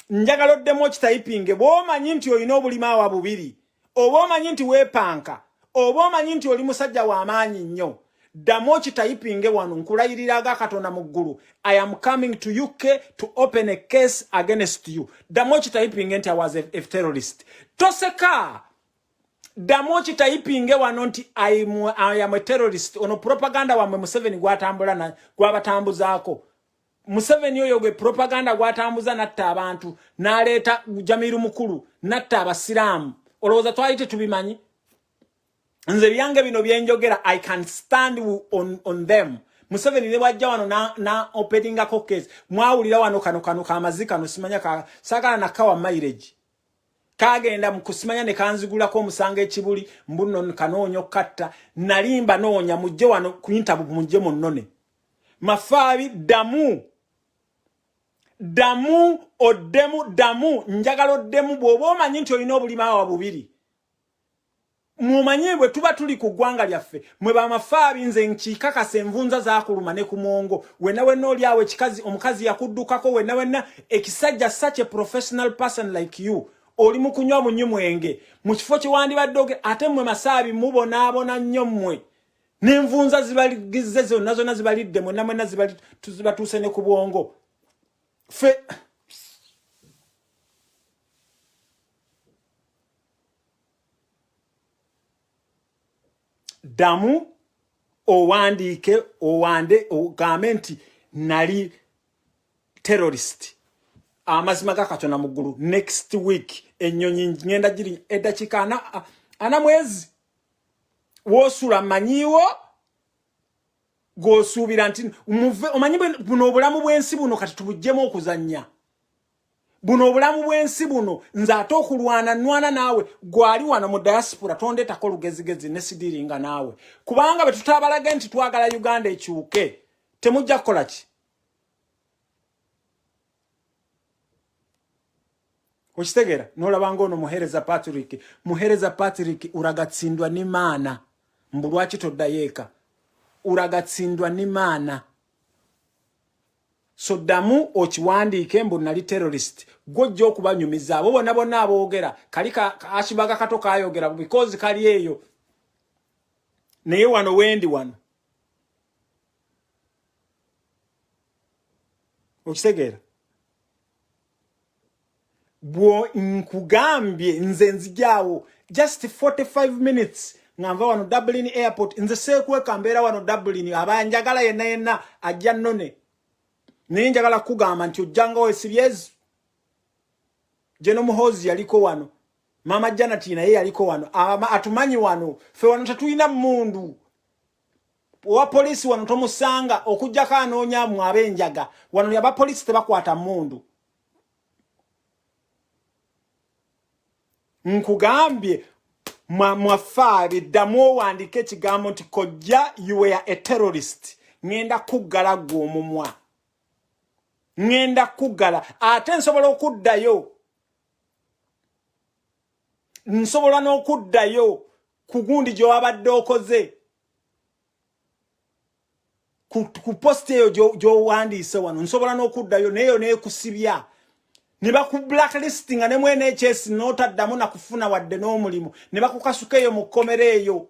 Njagala ddamu kitayipinge bw'omanyi nti olina obulima wa bubiri oba omanyi nti weepanka oba omanyi nti oli musajja w'amaanyi nnyo ddamu kitayipinge wano nkulayiriraga Katonda mu ggulu I am coming to UK to open a case against you. Ddamu kitayipinge nti I was a terrorist. Toseka ddamu kitayipinge wano nti I am a terrorist. Ono propaganda wamwe Museveni gwatambula na gwabatambuzaako. Museveni oyo gwe propaganda gwatambuza natta abantu n'aleeta Jamiru Mukulu natta abasiraamu. Olowooza twali tubimanyi? Nze byange bino byenjogera I can stand on them. Museveni ne wajja wano na openingako case. Mwawulira wano kano kamazika no simanya sagala nakawa mileage. Kagenda mukusimanya ne kanzigulako omusanga ekibuli mbuno kanoonyo katta nalimba noonya mujje wano ku interview mujje munnone. Mafaabi damu odemu damu njagala oddemu bw'oba omanyi nti olina obulima wa bubiri. Mumanyi bwe tuba tuli ku ggwanga lyaffe mwe bamafaabi nze nkikakasa envunza zaakuluma ne ku mwongo wenna oli awo omukazi yakuddukako wenna ekisajja such a professional person like you oli mu kunywa bunywenge mu kifo kiwandibadde ate mmwe masaabi mubonaabona nnyo mmwe n'envunza zibaligizze zonna zibalidde mwenna zibatuuse ne ku bwongo fe damu owandike owande ogambe nti nali terrorist amazima ga Katonda mu ggulu next week ennyonyi ngenda giri eddakiika ana mwezi wosula manyiwo gosuubira nti omanyi buno obulamu bw'ensi buno kati tubuggyemu okuzannya. Buno obulamu bw'ensi buno nze ate okulwana naawe gwali wano mu diaspora tondetako lugezigezi ne sidiringa naawe kubanga bwe tutabalage nti twagala Uganda ekyuke temujja kukola ki? Okitegeera n'olabanga ono muhereza Patrick uragatsindwa ni maana mbu lwaki toddayo eka uragatsindwa ni maana. So damu okiwandiike mbu nali terrorist gojja okubanyumiza abo bonna aboogera kali ashibaga kato kayogera because kali eyo naye wano wendi wano okitegeera bwo nkugambye nze nzijaawo just 45 minutes ngava wano Dublin airport nze seekweka mbeera wano Dublin abanjagala yenna ajja nnone naye njagala kugamba nti ojjanga wesibyezi Jeno Muhozi yaliko wano Mama Janet naye yaliko wano atumanyi wano fe wano tatuyina mundu wa polisi wano tomusanga okujjako anoonya mu abenjaga wano yaba polisi tebakwata mundu. Nkugambye mwafaabi ddamu owandike ekigambo nti kojja you were a terrorist ngenda kuggala gwe omumwa ngenda kuggala ate nsobola okuddayo nsobola n'okuddayo ku gundi gye wabadde okoze ku post eyo gy'owandiise wano nsobola n'okuddayo neyo neekusibya ne baku blacklisting ne mwene ekyesi n'otaddamu na kufuna wadde n'omulimu ne bakukasuka eyo mu kkomera eyo.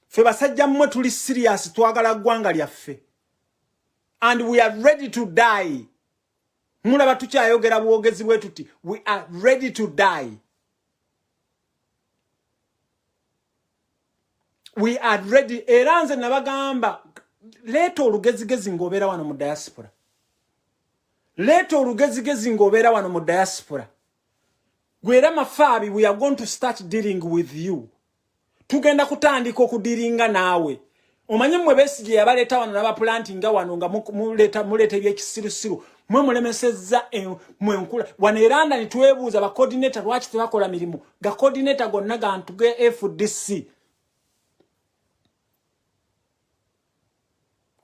Ffe basajja mmwe tuli serious twagala ggwanga lyaffe and we are ready to die. Mulaba tukyayogera bwogezi bwe tuti we are ready to die. We are ready. Era nze nabagamba leeta olugezigezi ng'obeera wano mu diaspora. Leeta olugezigezi ng'obeera wano mu diaspora. Gwera mafaabi we are going to start dealing with you. tugenda kutandika okudiringa naawe omanyi mwe Besigye yabaleta wano n'abaplantinga wano nga muleta ebyekisirusiru mwe mulemesezza mwe nkula wano eranda nitwebuuza ba coordinator lwaki tebakola mirimu ga coordinator gonna gantu ge FDC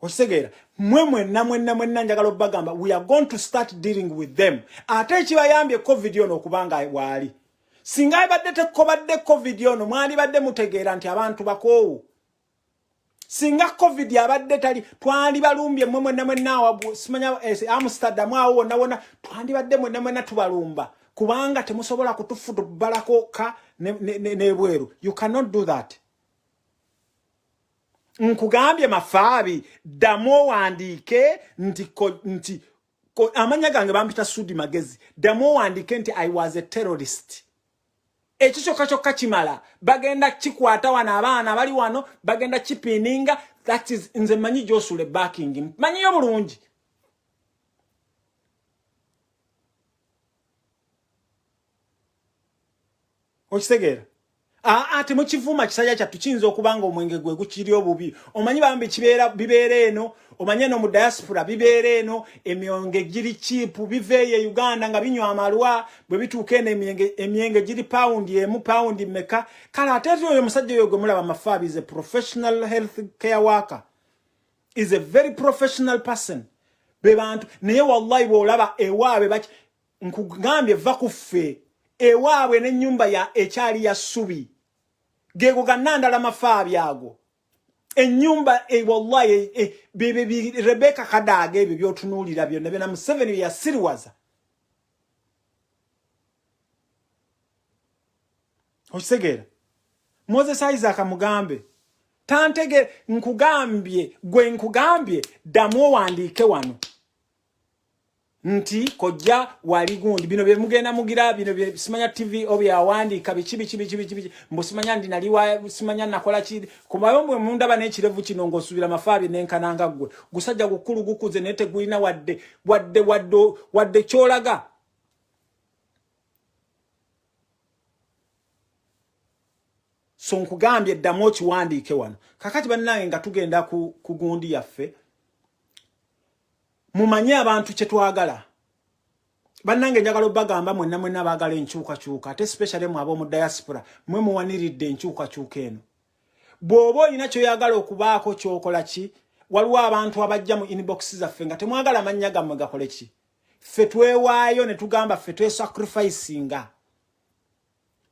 osegera mwe njagala obbagamba we are going to start dealing with them ate ekibayambye covid ono okubanga wali singa badde tekobadde covid ono mwali badde mutegeera nti abantu bakoowu singa covid abadde tali twali balumbye mwe naawa simanya Amsterdam awo wona twali badde mwe tubalumba kubanga temusobola kutufudu balako ka nebweru you cannot do that nkugambye mafaabi damo wandike nti amanya gange bampita Sudi Magezi damo wandike nti I was a terrorist ekyo kyokka kimala bagenda kikwata wana abaana bali wano bagenda kipininga that is nze manyi Josule backing manyi yo bulungi okisegera ate mu kivuma kisajja kyattu kiyinza okubanga omwenge gwe gukiri obubi omanyi bambi bibeera eno omanye no mu diaspora bibeera eno emyenge giri cheap biveeye Uganda nga binywa amalwa bwe bituuka eno emyenge giri pound meka kala ate oyo musajja oyo gwe mulaba Mafaabi is a professional health care worker is a very professional person bebantu naye wallahi bwolaba ewaabe baki nkugambye va kuffe ewaabwe n'ennyumba ya ekyali ya ssubi gego ganandala Mafaabi ago ennyumba wallahi Rebecca Kadaga ebyo byotunuulira byonna bena Museveni yasiriwaza osegera Moses Isaac mugambe tantege nkugambye damu wandike wano nti kojja wali gundi bino bye mugenda mugira bino bye simanya TV obi awandika bichi mbusimanya ndi naliwa simanya nakola ki kubayo mwe mundaba n'ekirevu kino ngosubira Mafaabi nenkananga gwe gusajja gukulu gukuze nete gwina wadde kyolaga so nkugambye ddamu kiwandike wano kakati bannange nga tugenda ku gundi yaffe mumanye abantu kye twagala bannange njagala obbagamba mwenna baagala enkyukakyuka ate especially mu abo mu diaspora mwe muwaniridde enkyukakyuka eno bw'oba olina kyoyagala okubaako kyokola ki waliwo abantu abajja mu inbox zaffe nga temwagala mannya gammwe gakole ki ffe twewaayo ne tugamba ffe twesacrificinga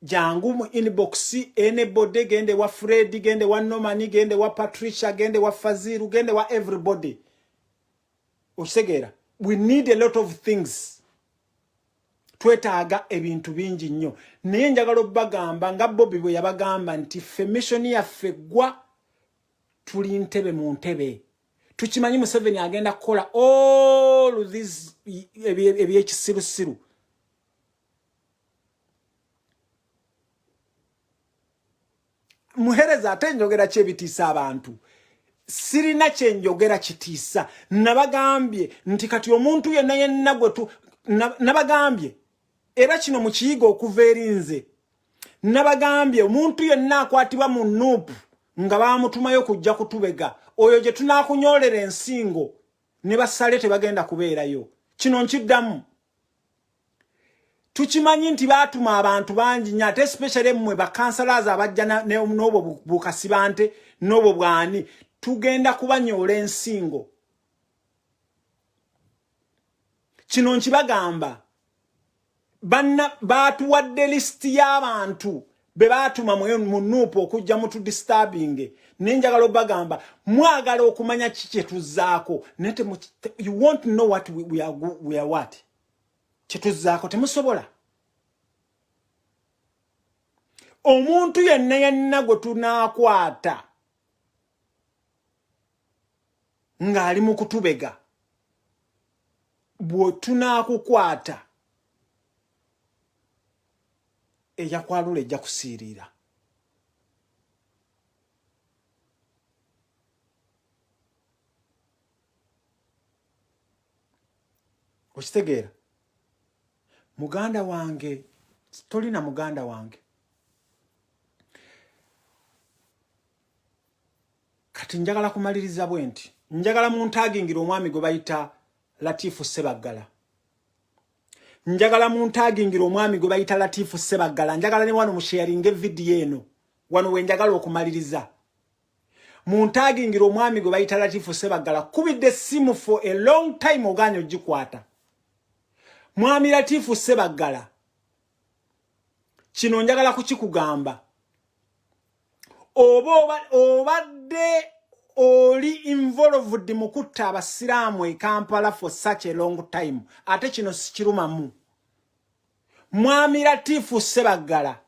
jangu mu inbox anybody gende wa Fred gende wa Norman gende wa Patricia gende wa Faziru gende wa everybody osegera we need a lot of things twetaaga ebintu bingi nnyo naye njagala obbagamba nga Bobby bwe yabagamba nti ffe mission yaffe gwa tuli ntebe mu ntebe tukimanyi Museveni agenda kukola all this ebyekisirusiru muhereza ate njogera kyebitiisa abantu sirina kyenjogera kitiisa nabagambye nti kati omuntu yenna gwe nabagambye era kino mukiyiga okuva erinze nabagambye omuntu yenna akwatibwa mu nuupu nga bamutumayo kujja kutubega oyo gye tunakunyolera ensingo ne basale tebagenda kubeerayo kino nkiddamu tukimanyi nti baatuma abantu bangi nnyo ate especially mmwe bakansalaaz abajja n'obwo bukasibante n'obwo bwani tugenda kubanyoola ensingo kino nkibagamba baatuwadde lisiti y'abantu be baatuma mu nuupu okujja mu tudisturbing nenjagala obbagamba mwagala okumanya kiki tuzzaako you want to know what we are what kituzzaako temusobola omuntu yenna gwe tunaakwata ng'ali mu kutubega bwe tunaakukwata eyakwalula ejja kusiirira okitegeera muganda wange tolina muganda wange kati njagala kumaliriza bwenti njagala muntagingira omwami gwe bayita Latifu Ssebaggala njagala muntagingira omwami gwe bayita Latifu Ssebaggala njagala ne wano musharinge video eno wano we njagala okumaliriza muntagingira omwami gwe bayita Latifu Ssebaggala kubidde simu for a long time oganyo gikwata mwami Latifu Ssebaggala kino njagala kukikugamba obadde oli involved mu kutta abasiraamu e Kampala for such a long time ate kino sikirumamu mwami Latifu Ssebaggala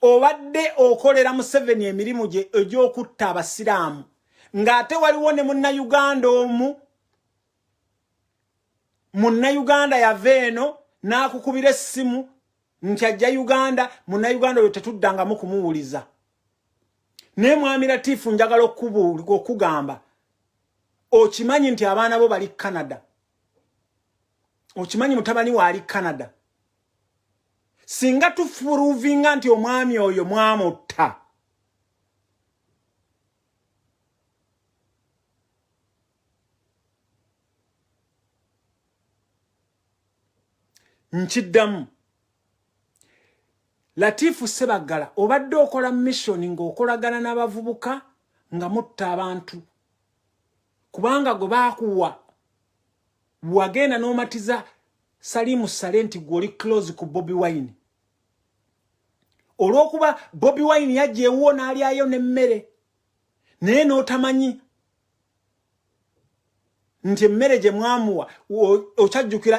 obadde okolera Museveni emirimu gye egy'okutta abasiraamu ng'ate waliwo ne Munnayuganda omu Munnayuganda yaveeno n'akukubira essimu nti ajja Uganda Munnayuganda oyo tetuddangamu kumuwuliza ne mwami Latifu njagala okugamba okimanyi nti abaana bo bali Canada okimanyi mutabani wa ali Canada singa tufuruvinga nti omwami oyo mwamutta nkiddamu Latifu Ssebaggala obadde okola mission ng'okolagana n'abavubuka nga mutta abantu kubanga gwe baakuwa wagenda n'omatiza Salimu Salenti gwoli close ku Bobi Wine olw'okuba Bobi Wine yajja ewo n'alyayo n'emmere naye n'otamanyi nti emmere gye mwamuwa okyajjukira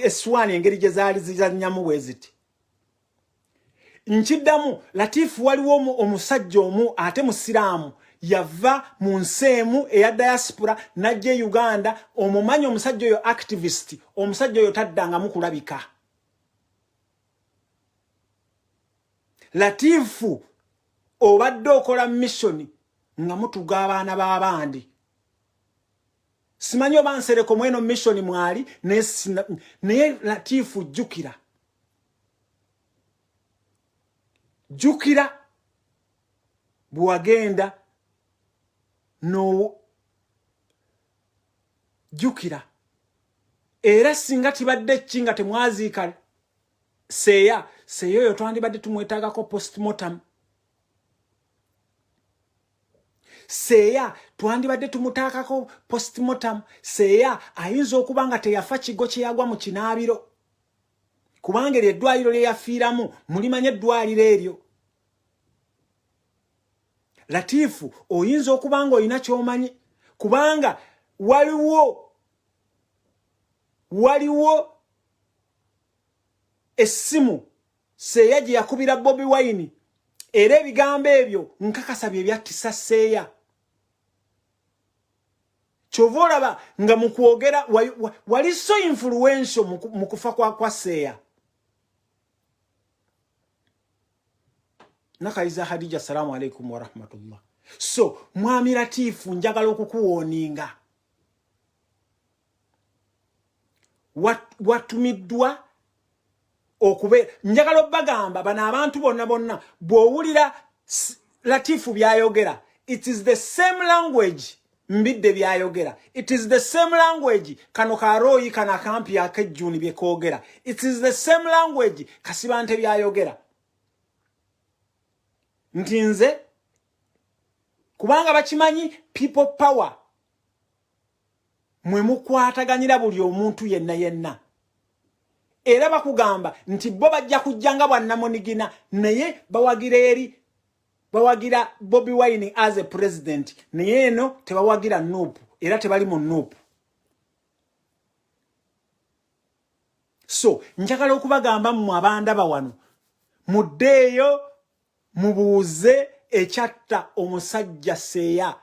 eswani engeri gye zaali zizannyamu bwe ziti nkiddamu Latifu waliwo omusajja omu ate musiraamu yava mu nseemu eya diaspora najja Uganda omumanyi omusajja oyo activist omusajja oyo taddangamu kulabika Latifu obadde okola mission nga mutuga abaana b'abandi simanyi oba nsereko mweno mission mwali naye Latifu jukira bwagenda no jukira era singa tibadde kinga temwaziika seya oyo twandibadde tumwetaagako postmortem seya twandibadde tumutaakako postmortem seya ayinza okuba nga teyafa kigo kye yagwa mu kinaabiro kubanga eddwaliro lye yafiiramu mulimanye eddwaliro eryo Latifu oyinza okuba nga olina ky'omanyi kubanga waliwo essimu seya gye yakubira Bobi Wine era ebigambo ebyo nkakasa bye byattisa seya kyova olaba nga mu kwogera wali so influential mu kufa kwa seya Nakaiza Hadija salamu alaikum wa rahmatullah. So mwami Latifu njagala okukuwoninga watumiddwa okube njagala bagamba bana abantu bonna bwowulira Latifu byayogera it is the same language mbidde byayogera it is the same language kano karoyi kana kampi akejjuni byekogera it is the same language kasibante byayogera ntinze kubanga bakimanyi people power mwe mukwataganyira buli omuntu yenna era bakugamba nti bo bajja kujjanga bwannamunigina naye bawagira Bobi Wine as a president naye eno tebawagira Nuupu era tebali mu Nuupu so njagala okubagamba mu abanda bawano muddeeyo mubuuze ekyatta omusajja seya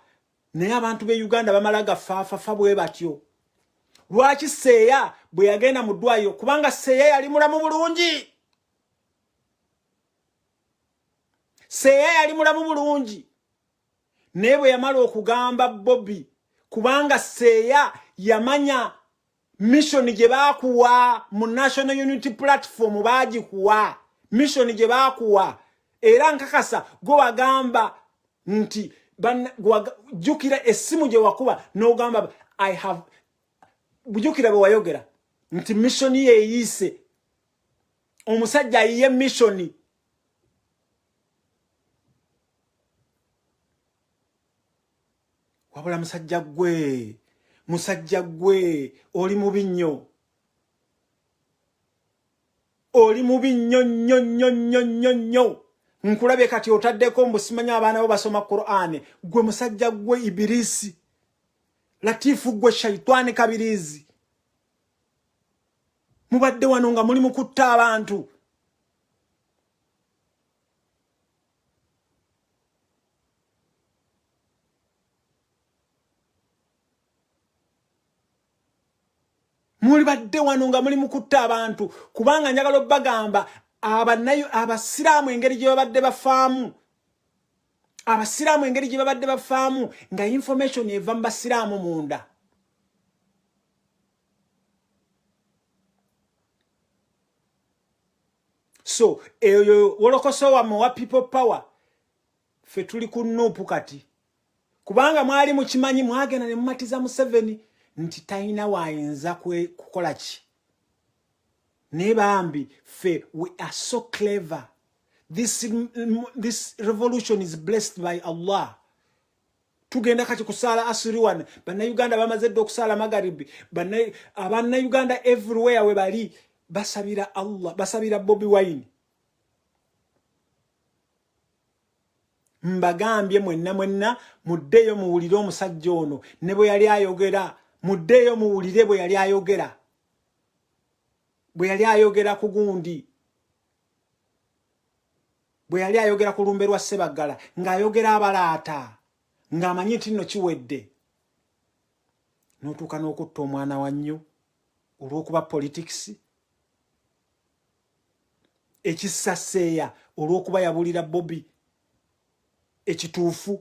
naye abantu be Uganda bamalaga fafa bwe batyo lwaki seya bwe yagenda mu ddwaliro kubanga seya yali mulamu bulungi naye bwe yamala okugamba Bobi kubanga seya yamanya mission gye baakuwa mu National Unity Platform baagikuwa mission gye baakuwa era nkakasa go bagamba nti jukira essimu gye wakuba n'ogamba I have bujukira bwe wayogera nti mission ye eyise omusajja ayiye mission wabula musajja gwe oli mubi nnyo nnyo nkulabye kati otaddeko mbusimanya abaana bo basoma Qur'an gwe musajja gwe Ibilisi Latifu gwe shaitani kabirizi mubadde wano nga muli mukutta abantu muli badde wano nga muli mukutta abantu kubanga njagala bagamba abasiraamu engeri gye babadde bafaamu abasiraamu engeri gye babadde bafaamu nga information eva mu basiraamu munda so eyo wolokoso wa people power fe tuli ku Nuupu kati kubanga mwali mukimanyi mwagenda ne mumatiza Museveni nti taina waayinza kukola ki ne bambi fe we are so clever. This revolution is blessed by Allah. Tugenda kati kusala asiriwan bana Uganda bamaze okusala magaribi abana Uganda everywhere we bali basabira Allah basabira Bobi Wine mbagambye mwenna muddeyo muwulire omusajja ono ne bwe yali ayogera muddeyo muwulire bwe yali ayogera ku gundi bwe yali ayogera ku lumbe lwa Sebagala ng'ayogera abalaata ng'amanyi nti nno kiwedde n'otuuka n'okutta omwana wa nnyo olw'okuba politics ekissaseeya olw'okuba yabulira Bobi ekituufu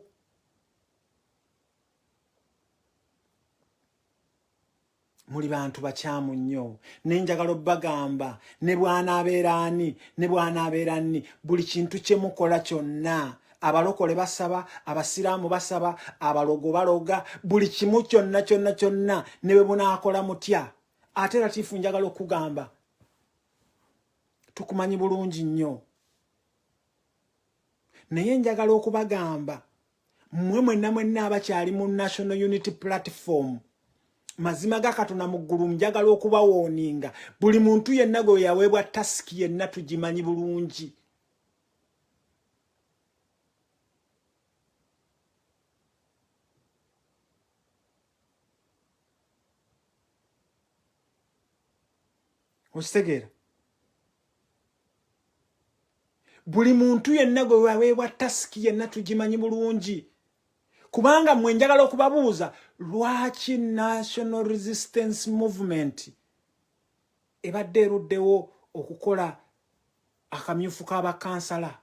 muli bantu bakyamu nnyo nenjagala bagamba ne bwanaabeerani ne bwanaabeerani buli kintu kye mukola kyonna abalokole basaba abasiraamu basaba abalogo baloga buli kimu kyonna ne bwe munaakola mutya ate Latifu njagala okugamba tukumanyi bulungi nnyo naye njagala okubagamba mmwe mwenna abakyali mu National Unity Platform mazima ga Katonda mu ggulu njagala okubawooninga buli muntu yenna gwe yaweebwa tasiki yenna tugimanyi bulungi ostegera buli muntu yenna gwe yaweebwa tasiki yenna tugimanyi bulungi kubanga mmwe njagala okubabuuza lwaki National Resistance Movement ebadde eruddewo okukola akamyufu k'abakansala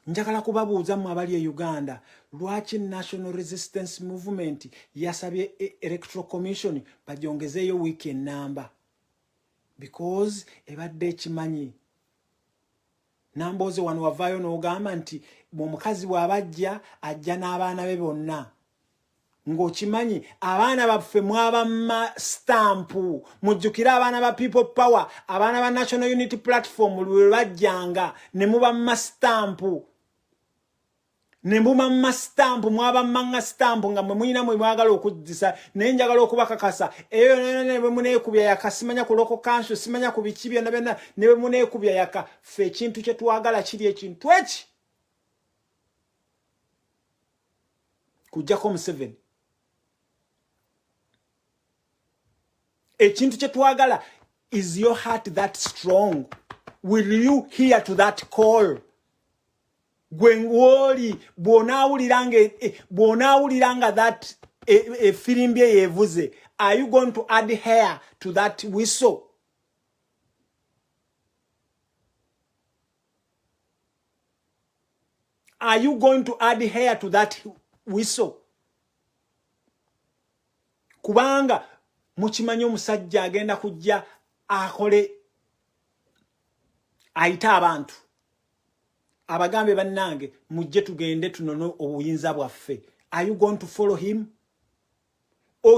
njagala kubabuuza mmwe abali e Uganda lwaki National Resistance Movement yasabye Electoral Commission bajongezeeyo weekend number because ebadde ekimanyi Namboze wano wavaayo n'ogamba nti omukazi bw'abajja ajja n'abaana be bonna ng'okimanyi abaana baffe mwabamma stampu mujjukira abaana ba People Power abaana ba National Unity Platform lwe bajjanga ne mubamma stampu mwabamma stampu nga mwe muyina mwe mwagala okuddisa naye njagala okubakakasa eyo ne bwe muneekubya yaka simanya ku local council simanya ku biki byonna byonna ne bwe muneekubya yaka ffe ekintu kye twagala kiri ekintu eki kujjako Museveni ekintu kye twagala is your heart that strong will you hear to that call gwengoli bw'onaawuliranga that firimbi yeevuze are you going to add hair to that whistle are you going to add hair to that whistle kubanga mukimanyi omusajja agenda kujja akole ayita abantu abagambe bannange mujje tugende tunono obuyinza bwaffe. Are you going to follow him?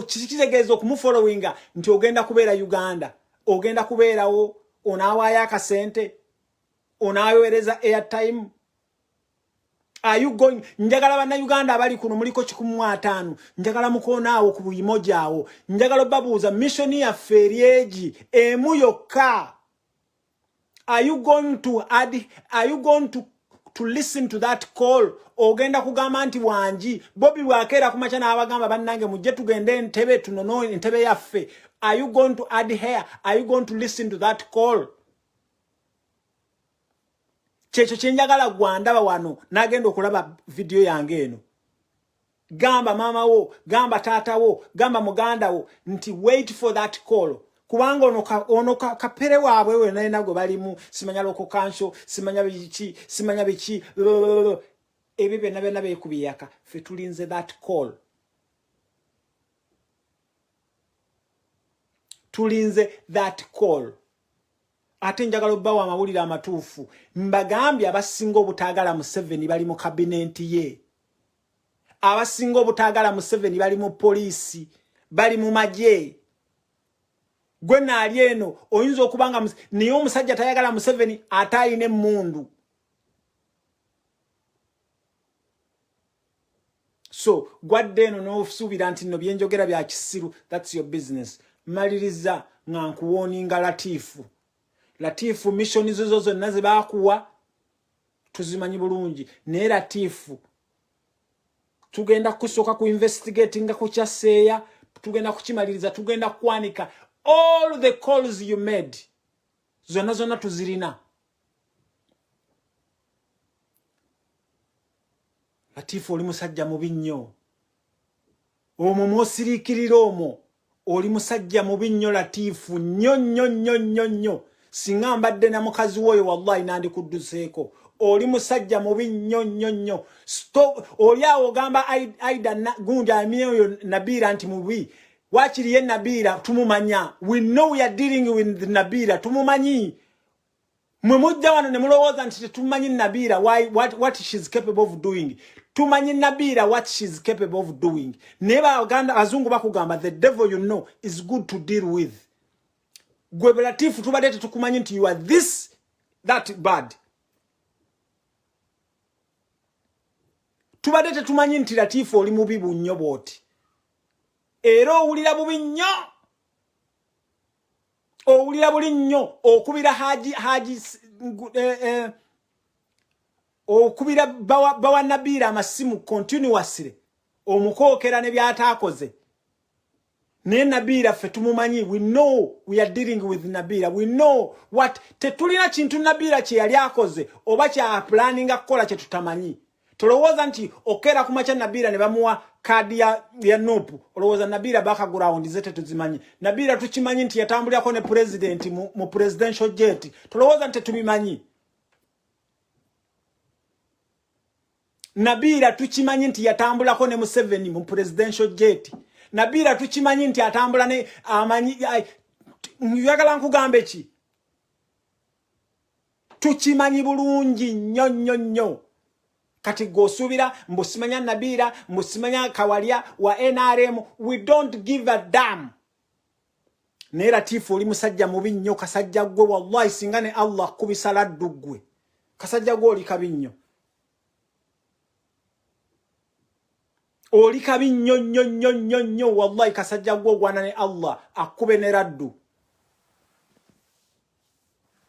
Kitegeeza okumufollowinga nti ogenda kubeera Uganda, ogenda kubeerawo, onaawaayo akasente, onaayoereza airtime. Are you going? Njagala bana Uganda abali kuno muliko 15, njagala mukoonaawo ku buyimoji awo, njagala obabuuza mission yaffe eryeji emu yokka. Are you going to listen to that call? Ogenda kugamba nti wanji Bobby bwakeera kumacha n'abagamba bannange mujje tugende Entebbe tunono Entebbe yaffe. Are you going to adhere? Are you going to listen to that call? Checho chenjagala gwandaba wano nagenda okulaba video yange eno. Gamba mama wo, gamba tata wo, gamba muganda wo nti wait for that call. Kubanga ono kapere waabwe we naye nagwe balimu simanya loko kanso simanya biki ebibe nabe kubiyaka fe tulinze that call. Tulinze that call. Ate njagala obbawa amawulire amatuufu. Mbagambye abasinga obutaagala Museveni bali mu cabinet ye. Abasinga obutaagala Museveni bali mu poliisi, bali mu magye. Gwe naali eno oyinza okubanga niye omusajja tayagala Museveni atayine mundu. So gwadde eno n'osuubira nti nno byenjogera bya kisiru, that's your business. Maliriza nga nkuwooninga Latifu mission zo zonna ze baakuwa tuzimanyi bulungi. Naye Latifu tugenda kusooka ku investigating ku kyaseeya, tugenda kukimaliriza, tugenda kwanika all the calls you made. Zonna tuzirina. Latifu oli musajja mubi nnyo. Omwo mwosiriikirira omwo. Oli musajja mubi nnyo Latifu nnyo. Singa mbadde na mukazi woyo wallahi nandi kudduseeko. Oli musajja mubi nnyo. Stop. Oli awo gamba Aida gundi amioyo Nabira anti mubi. Wachiri ye Nabira tumumanya. We know we are dealing with Nabira. Tumumanyi. Mujja wano ne mulowooza nti tumanyi Nabira what she's capable of doing. Tumanyi Nabira what she's capable of doing. Neba Uganda azungu bakugamba the devil you know is good to deal with. Gwe Latifu tubadde tukumanyi nti you are that bad. Tubadde tumanyi nti Latifu oli mubi bunnyo bwoti. Era owulira bubi nnyo. Owulira buli nnyo okubira haji okubira bawa Nabira amasimu continuously omukookera ne byataakoze. Ne Nabira fe tumumanyi, we know we are dealing with Nabira, we know what tetulina kintu Nabira kye yali akoze oba kya planning akola kye tutamanyi. Tolowooza nti okera kumacha Nabira ne bamuwa kadi ya nopu. Olowooza Nabira background zete tuzimanyi. Nabira tukimanyi nti yatambulirako ne president mu presidential jet. Tolowooza nti tubimanyi. Nabira tukimanyi nti yatambulako ne Museveni mu presidential jet. Nabira tukimanyi nti atambula ne amanyi yagala nkugambe ki. Tukimanyi bulungi nnyo. Kati gosuubira mbusimanya Nabira, mbusimanya Kawalya wa NRM, we don't give a damn. Naye Latifu oli musajja mubi nnyo, kasajja gwe wallahi singa ne Allah kubisala ddugwe. Kasajja gwe oli kabi nnyo. Oli kabi nnyo wallahi kasajja gwe ogwana ne Allah akube ne raddu.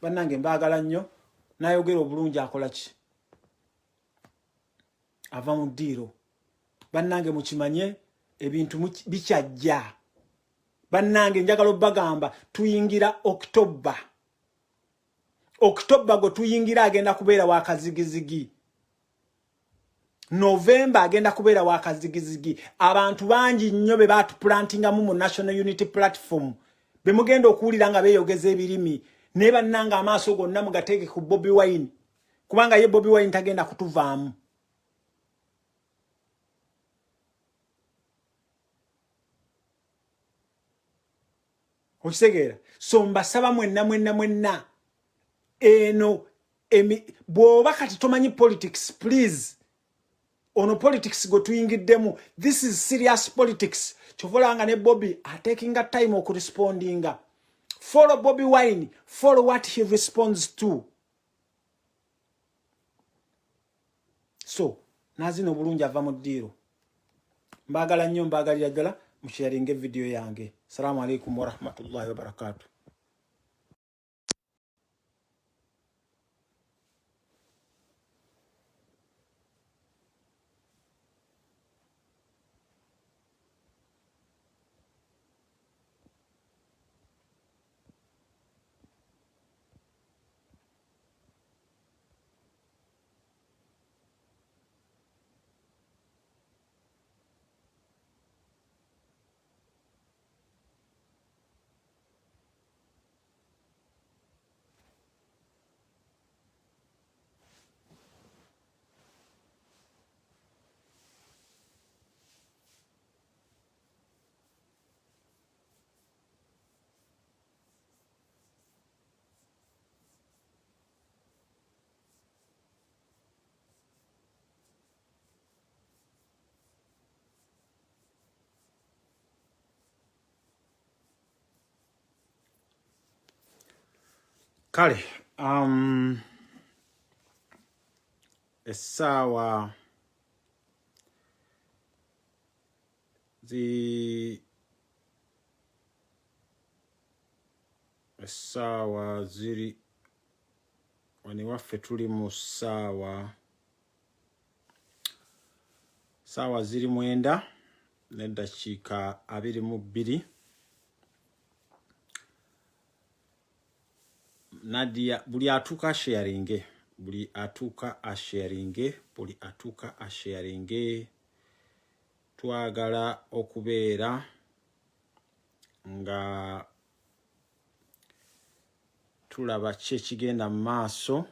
Bannange mbaagala nnyo, nayogera obulungi akola ki? Ava mu ddiiro. Bannange mukimanye ebintu bikyajja. Bannange njagala obbagamba tuyingira October go tuyingira agenda kubeera wa kazigizigi. November agenda kubeera wa kazigizigi. Abantu bangi nnyo be batuplantinga mu National Unity Platform. Be mugenda okuwulira nga beeyogeza ebirimi. Ne bannanga amaaso gonna mugateeke ku Bobi Wine. Kubanga ye Bobi Wine tagenda kutuvaamu. Okisegeera. So mbasaba mwenna eno bwoba kati tomanyi politics, please. Ono politics go tuyingiddemu. This is serious politics. Chovolanga ne Bobby are taking a time oku responding. Follow Bobby Wine. Follow what he responds to. So, nazino bulungi ava mu ddiiro. Mbagala nnyo mbagalira musharinge video yange. Assalamu alaikum wa rahmatullahi wa barakatuh. Kale, essaawa ziri wani waffe tuli mu ssaawa ziri 9 n'eddakiika 22. Nadia buli atuuka asharinge twagala okubeera nga tulaba ki ekigenda mu maaso.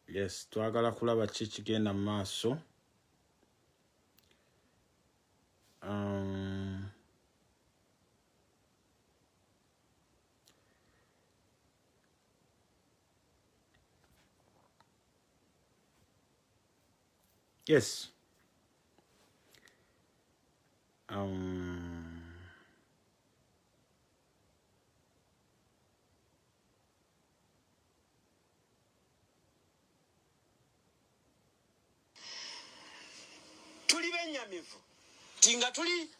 Yes, twagala kulaba ki ekigenda mu maaso. Yes. Tuli benyamivu. Tinga tuli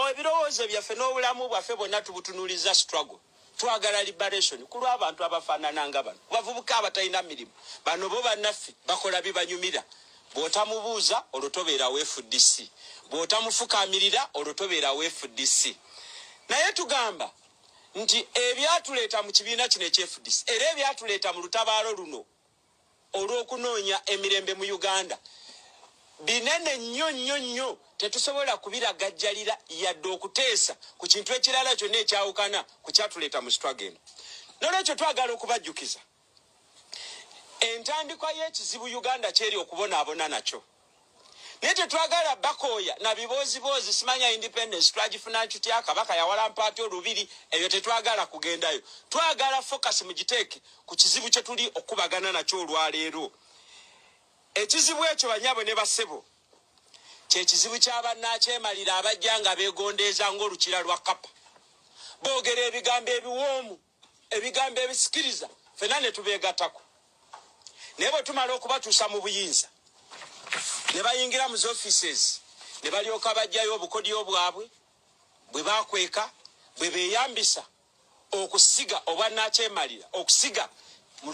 ebirowoozo byaffe n'obulamu bwaffe bwonna tubutunuuliza struggle. Twagala liberation kulwa abantu abafaanana bano. Bavubuka abatalina mirimu. Bano bo bannaffe bakola bibanyumira. Bw'otamubuuza olutobeera FDC. Bw'otamufukaamirira olutobeera FDC. Naye tugamba nti ebyatuleeta mu kibiina kino eky'FDC era ebyatuleeta mu lutabaalo luno olw'okunoonya emirembe mu Uganda binene nnyo tetusobola kubiragajjalira yadde okuteesa ku kintu ekirala kyonna ekyawukana ku kyatuleeta mu struggle eno. N'olwekyo twagala okubajjukiza entandikwa y'ekizibu Uganda kyeri okubonaabona nakyo. Naye tetwagala bakooya na biboozi simanya independence twagifuna tutya Kabaka yawalampaati olubiri eyo tetwagala kugendayo. Twagala focus mugiteeke ku kizibu kye tuli okubagana nakyo olwaleero. Ekizibu ekyo banyabo ne basebo kye kizibu ky'abannakyemalira abajja nga beegondeeza ng'olukira lwa Kapa. Boogera ebigambo ebiwoomu, ebigambo ebisikiriza, ffenna ne tubeegattako. Naye bwe tumala okubatuusa mu buyinza ne bayingira mu offices ne balyoka bajjayo obukodyo bwabwe bwe baakweka bwe beeyambisa okusiga obwannakyemalira okusiga mu